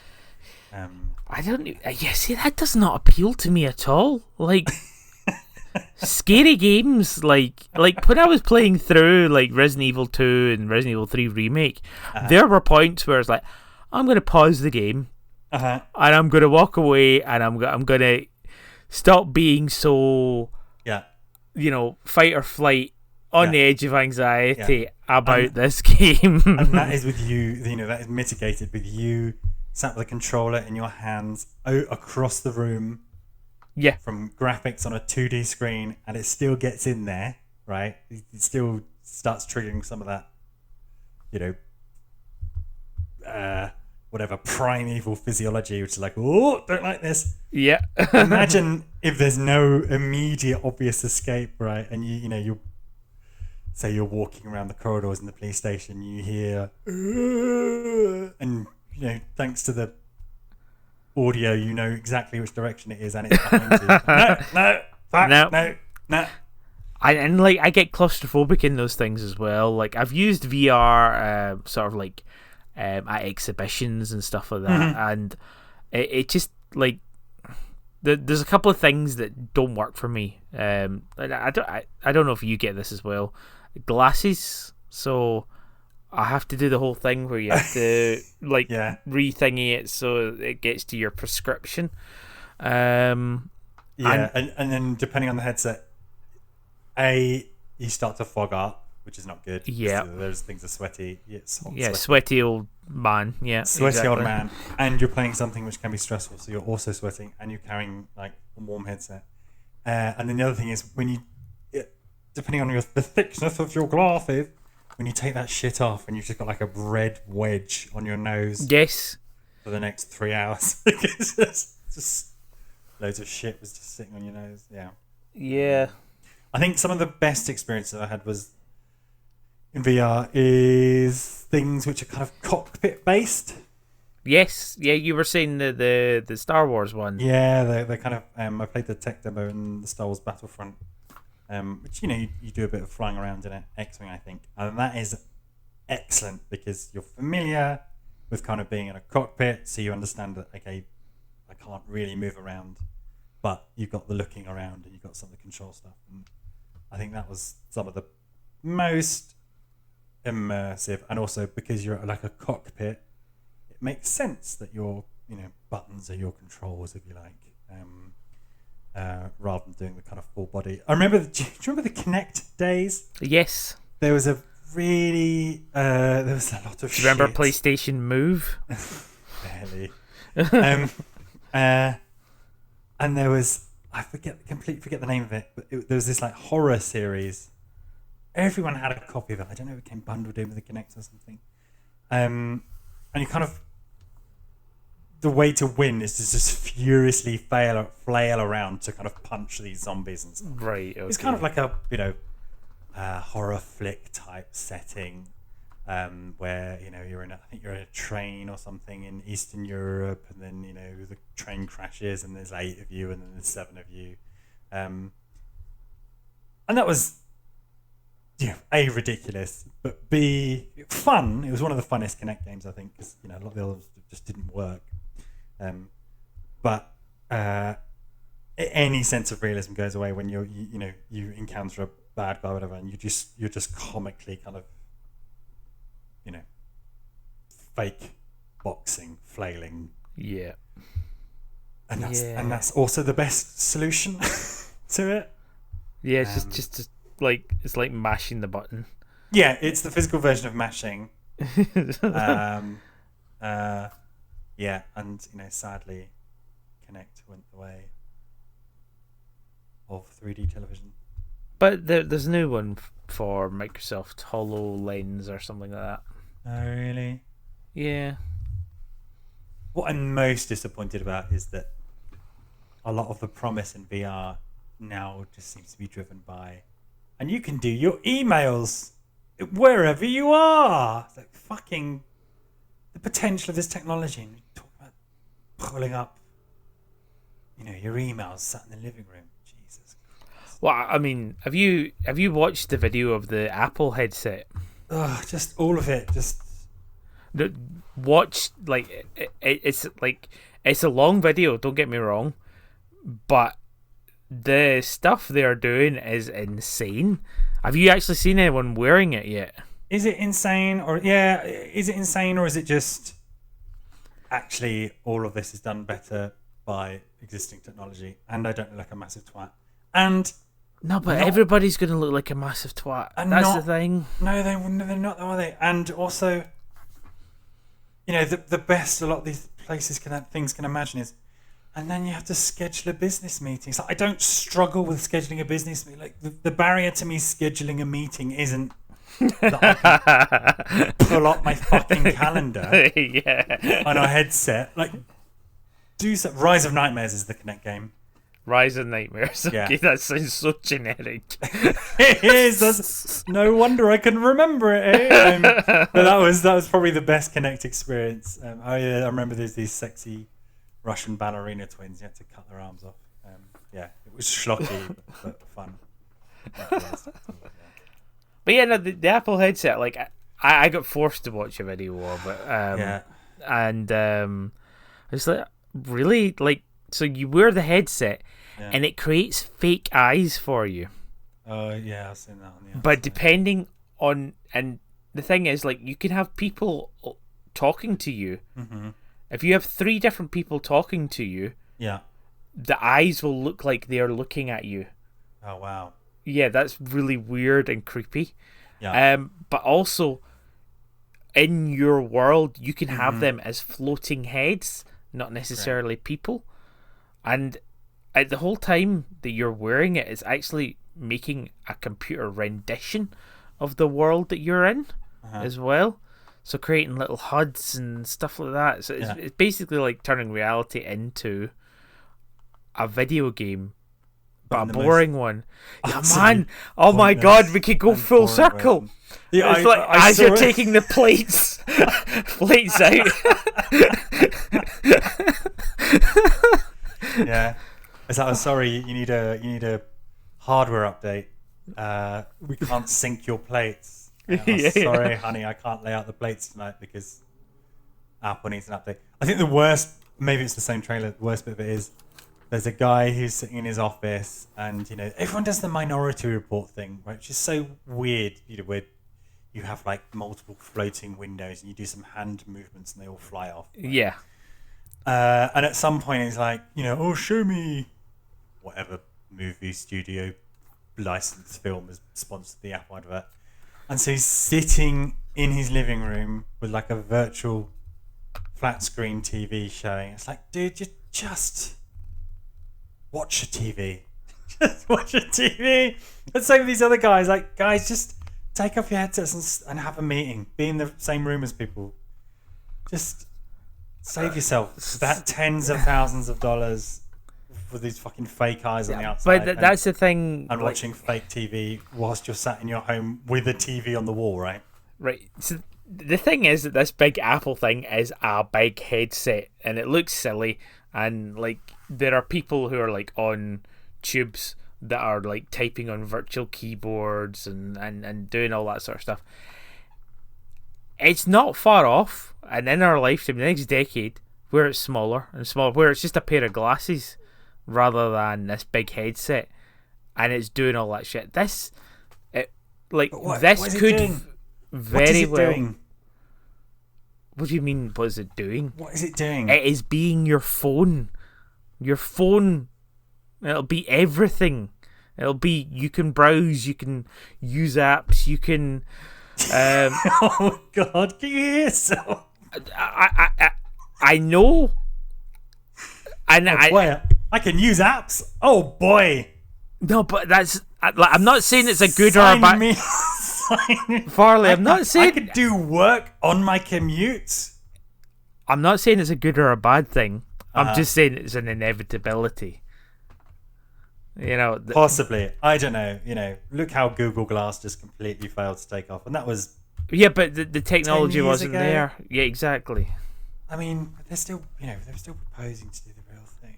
I don't. Yeah, see, that does not appeal to me at all. Like scary games, like when I was playing through like Resident Evil 2 and Resident Evil 3 remake, there were points where it's like, I'm going to pause the game, and I'm going to walk away, and I'm going to stop being so, fight or flight on the edge of anxiety about this game. And that is with you, that is mitigated with you sat with a controller in your hands out across the room. Yeah. From graphics on a 2D screen, and it still gets in there, right? It still starts triggering some of that, whatever primeval physiology, which is like, oh, don't like this. Yeah. Imagine if there's no immediate obvious escape, right? And you say you're walking around the corridors in the police station, you hear, and thanks to the audio, you know exactly which direction it is, and it's behind you. No. I get claustrophobic in those things as well. Like, I've used VR sort of like at exhibitions and stuff like that, and it just like there's a couple of things that don't work for me. I don't know if you get this as well. Glasses, so I have to do the whole thing where you have to re-thingy it so it gets to your prescription. And then depending on the headset, you start to fog up, which is not good. Yeah, those things are sweaty. Sweaty old man. Yeah, sweaty old man, and you're playing something which can be stressful, so you're also sweating, and you're carrying like a warm headset. And then the other thing is when depending on the thickness of your glasses. When you take that shit off and you've just got like a red wedge on your nose. Yes. For the next 3 hours. It's just loads of shit was just sitting on your nose. Yeah. Yeah. I think some of the best experiences I had was in VR is things which are kind of cockpit based. Yes. Yeah, you were saying the Star Wars one. Yeah, they're kind of I played the tech demo in the Star Wars Battlefront. Which you do a bit of flying around in an X-wing, I think, and that is excellent because you're familiar with kind of being in a cockpit, so you understand that I can't really move around, but you've got the looking around and you've got some of the control stuff, and I think that was some of the most immersive, and also because you're like a cockpit, it makes sense that your buttons are your controls, if you like. Rather than doing the kind of full body. Do you remember the Kinect days? Yes. There was a really there was a lot of shit. Do you remember PlayStation Move? Barely. And there was, completely forget the name of it, but there was this like horror series. Everyone had a copy of it. I don't know if it came bundled in with the Kinect or something. And you kind of, the way to win is to just furiously flail around to kind of punch these zombies and stuff. Right. Okay. It's kind of like a horror flick type setting, where you're in you're in a train or something in Eastern Europe, and then the train crashes and there's 8 of you and then there's 7 of you, and that was A, ridiculous, but B, fun. It was one of the funnest Kinect games, I think, because a lot of the others just didn't work. But any sense of realism goes away when you encounter a bad guy or whatever, and you're just comically kind of fake boxing, flailing. Yeah. And that's also the best solution to it. Yeah, it's just like it's like mashing the button. Yeah, it's the physical version of mashing. Yeah, and sadly, Kinect went the way of 3D television. But there's a new one for Microsoft HoloLens or something like that. Oh, really? Yeah. What I'm most disappointed about is that a lot of the promise in VR now just seems to be driven by, and you can do your emails wherever you are. It's like fucking the potential of this technology. And you talk about pulling up, your emails sat in the living room. Jesus Christ. Well, I mean, have you watched the video of the Apple headset? Just all of it. Just Watch like it's like it's a long video. Don't get me wrong, but the stuff they're doing is insane. Have you actually seen anyone wearing it yet? is it insane, or is it insane, or is it just actually all of this is done better by existing technology, and I don't look like a massive twat, and No, but everybody's going to look like a massive twat. That's the thing. No, they're not, are they? And also, the best a lot of these things can imagine is, and then you have to schedule a business meeting. So I don't struggle with scheduling a business meeting. Like the barrier to me scheduling a meeting isn't that I can pull up my fucking calendar on a headset. Like, Rise of Nightmares is the Kinect game. Rise of Nightmares. Okay, Yeah. that sounds so generic. It is. That's no wonder I couldn't remember it. But that was probably the best Kinect experience. I remember there's these sexy Russian ballerina twins. You had to cut their arms off. It was schlocky but fun. But yeah, no, the Apple headset, like I got forced to watch a video of it. And I was like, really? Like, so you wear the headset and it creates fake eyes for you. Oh, yeah, I've seen that on But depending on, and the thing is, like, you can have people talking to you. Mm-hmm. If you have 3 different people talking to you, the eyes will look like they're looking at you. Oh, wow. Yeah, that's really weird and creepy. Yeah. But also, in your world, you can have them as floating heads, not necessarily people. And at the whole time that you're wearing it, it's actually making a computer rendition of the world that you're in as well. So creating little HUDs and stuff like that. So it's basically like turning reality into a video game. But a boring one. Yeah, man. Oh my god, we could go full circle. Yeah, it's like as you're taking the plates out. Yeah. It's like, I'm sorry, you need a hardware update. We can't sync your plates. Sorry, honey, I can't lay out the plates tonight because Apple needs an update. I think the worst, maybe it's the same trailer, the worst bit of it is there's a guy who's sitting in his office and, everyone does the Minority Report thing, right, which is so weird, where you have like multiple floating windows and you do some hand movements and they all fly off. Right? Yeah. And at some point it's like, show me whatever movie studio licensed film has sponsored the Apple advert. And so he's sitting in his living room with like a virtual flat screen TV showing. It's like, dude, you just watch a TV. Just watch a TV. And same with these other guys. Like, guys, just take off your headsets and have a meeting. Be in the same room as people. Just save yourself that tens of thousands of dollars for these fucking fake eyes on the outside. But that's the thing. And watching fake TV whilst you're sat in your home with a TV on the wall, right? Right. So the thing is that this big Apple thing is a big headset and it looks silly. And like there are people who are like on tubes that are like typing on virtual keyboards and doing all that sort of stuff. It's not far off, and in our lifetime, the next decade, where it's smaller and smaller, where it's just a pair of glasses rather than this big headset, and it's doing all that shit. This could very well. Doing? What do you mean? What is it doing? What is it doing? It is being your phone. Your phone. It'll be everything. It'll be, you can browse, you can use apps, you can. Oh God! Can you hear yourself? I know. And I can use apps. Oh boy! No, but that's. I'm not saying it's a good or a bad. Farley, I'm not saying I could do work on my commute. I'm not saying it's a good or a bad thing. I'm just saying it's an inevitability. Possibly. I don't know. Look how Google Glass just completely failed to take off, and that was. Yeah, but the technology wasn't there. Yeah, exactly. I mean, they're still proposing to do the real thing.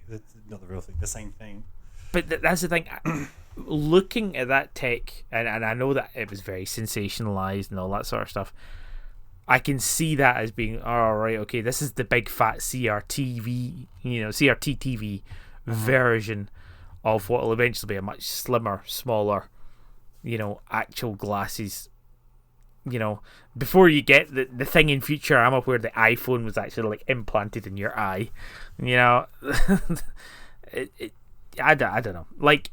Not the real thing, the same thing. But that's the thing. looking at that tech, and I know that it was very sensationalized and all that sort of stuff. I can see that as being, all right, okay, this is the big fat CRT TV version of what will eventually be a much slimmer, smaller, actual glasses. Before you get the thing in future, I'm up where the iPhone was actually like implanted in your eye. I don't know. Like,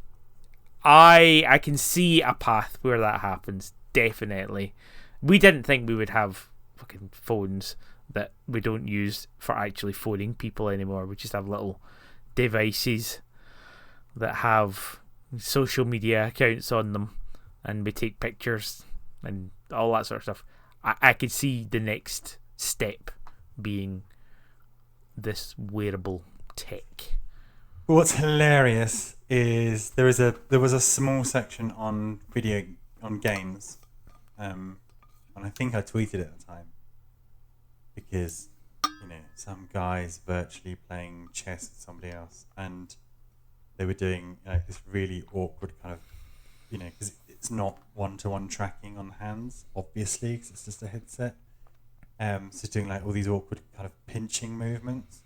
I can see a path where that happens. Definitely, we didn't think we would have fucking phones that we don't use for actually phoning people anymore. We just have little devices that have social media accounts on them, and we take pictures and all that sort of stuff. I could see the next step being this wearable tech. What's hilarious is there was a small section on games, and I think I tweeted it at the time because some guys virtually playing chess with somebody else, and they were doing this really awkward kind of because it's not one-to-one tracking on hands, obviously, because it's just a headset. So doing like all these awkward kind of pinching movements.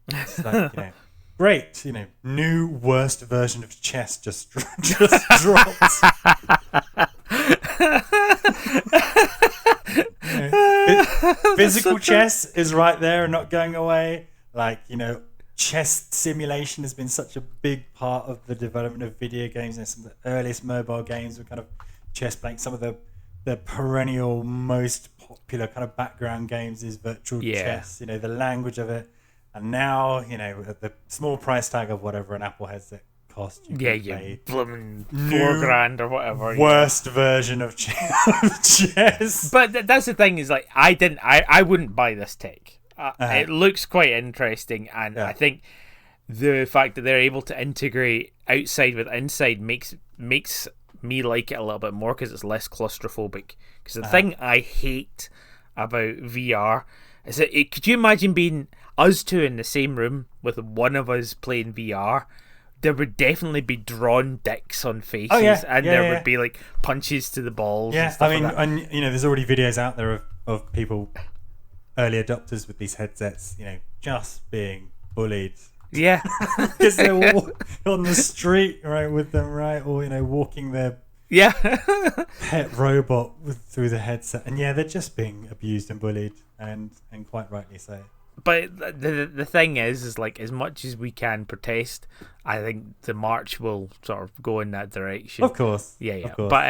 It's like great, new worst version of chess just dropped. Physical chess is right there and not going away. Like, chess simulation has been such a big part of the development of video games. Some of the earliest mobile games were kind of chess playing. Some of the perennial most popular kind of background games is virtual chess. The language of it. And now, at the small price tag of whatever an Apple headset cost, you pay blooming $4,000 or whatever. Worst version of chess. But that's the thing, is like I wouldn't buy this tech. It looks quite interesting, and I think the fact that they're able to integrate outside with inside makes me like it a little bit more, because it's less claustrophobic. Because the thing I hate about VR is that could you imagine being us two in the same room with one of us playing VR? There would definitely be drawn dicks on faces, and there would be like punches to the balls. Yeah, and stuff like that. and there's already videos out there of people, early adopters with these headsets, just being bullied. Yeah, because they're on the street, right, with them, right, or walking their pet robot through the headset, and they're just being abused and bullied, and quite rightly so. But the thing is like, as much as we can protest, I think the march will sort of go in that direction. Of course. Yeah. Of course. But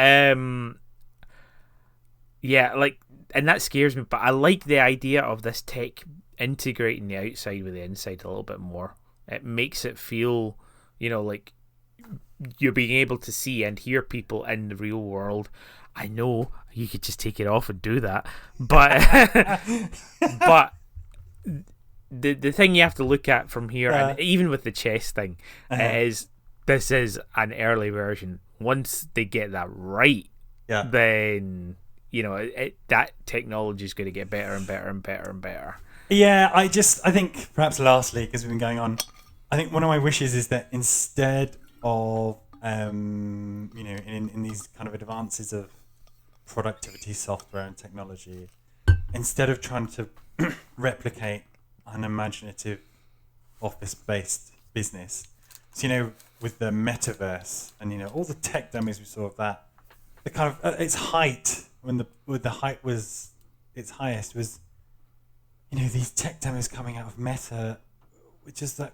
like, and that scares me. But I like the idea of this tech integrating the outside with the inside a little bit more. It makes it feel, like you're being able to see and hear people in the real world. I know you could just take it off and do that, but but the thing you have to look at from here, and even with the chess thing, is this is an early version. Once they get that right, then that technology is going to get better and better and better and better. Yeah, I think perhaps lastly, because we've been going on, I think one of my wishes is that instead of in these kind of advances of productivity software and technology, instead of trying to replicate an imaginative office-based business, so with the metaverse and all the tech demos we saw of that, the kind of its height, when the height was its highest, was these tech demos coming out of Meta, which is that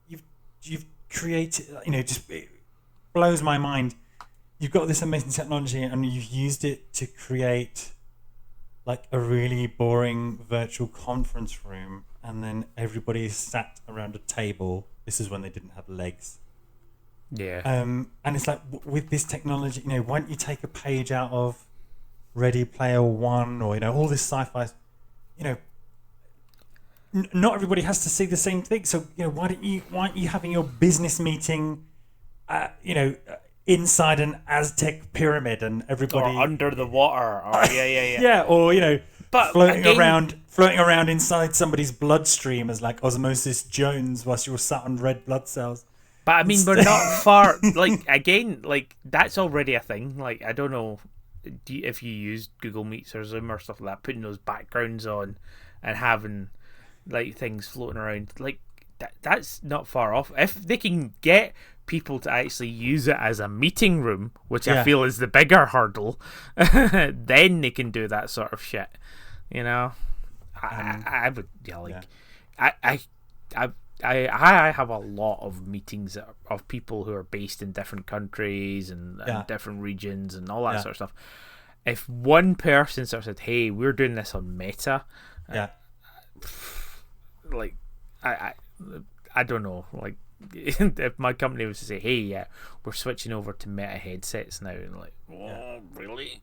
you've created, just it blows my mind. You've got this amazing technology and you've used it to create like a really boring virtual conference room, and then everybody is sat around a table. This is when they didn't have legs. Yeah. And it's like, with this technology, why don't you take a page out of Ready Player One, or all this sci-fi, not everybody has to see the same thing. So why aren't you having your business meeting, inside an Aztec pyramid, and everybody, or under the water, or yeah, or but floating around inside somebody's bloodstream as like Osmosis Jones whilst you're sat on red blood cells. But I mean, we're not far. Like again, like that's already a thing. Like I don't know if you use Google Meets or Zoom or stuff like that, putting those backgrounds on and having like things floating around. Like that's not far off. If they can get people to actually use it as a meeting room, which I feel is the bigger hurdle, then they can do that sort of shit. You know, I would I have a lot of meetings of people who are based in different countries and different regions and all that sort of stuff. If one person sort of said, "Hey, we're doing this on Meta," like I don't know, like if my company was to say, "Hey, yeah, we're switching over to Meta headsets now," and like, oh, really?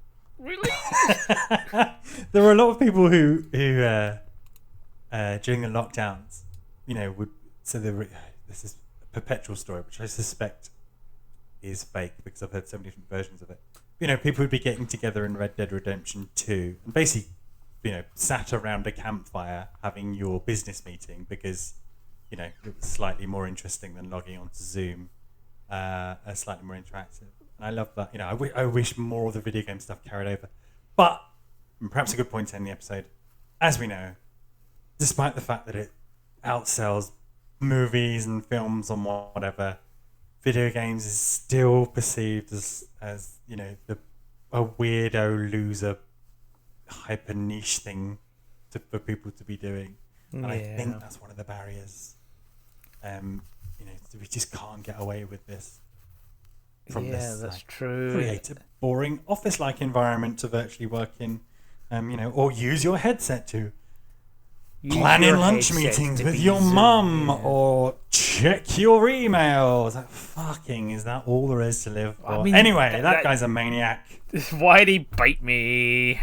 There were a lot of people who during the lockdowns, would. So this is a perpetual story, which I suspect is fake because I've heard so many different versions of it. People would be getting together in Red Dead Redemption 2 and basically, sat around a campfire having your business meeting because, it was slightly more interesting than logging onto Zoom, slightly more interactive. And I love that. I wish more of the video game stuff carried over. But, and perhaps a good point to end the episode, as we know, despite the fact that it outsells movies and films and whatever, video games is still perceived as a weirdo loser hyper niche thing for people to be doing, and I think that's one of the barriers. We just can't get away with this from this. That's true. Create a boring office-like environment to virtually work in, or use your headset to planning lunch meetings with your mum, or check your emails. Is that all there is to live for? I mean, anyway, that guy's a maniac. Why'd he bite me?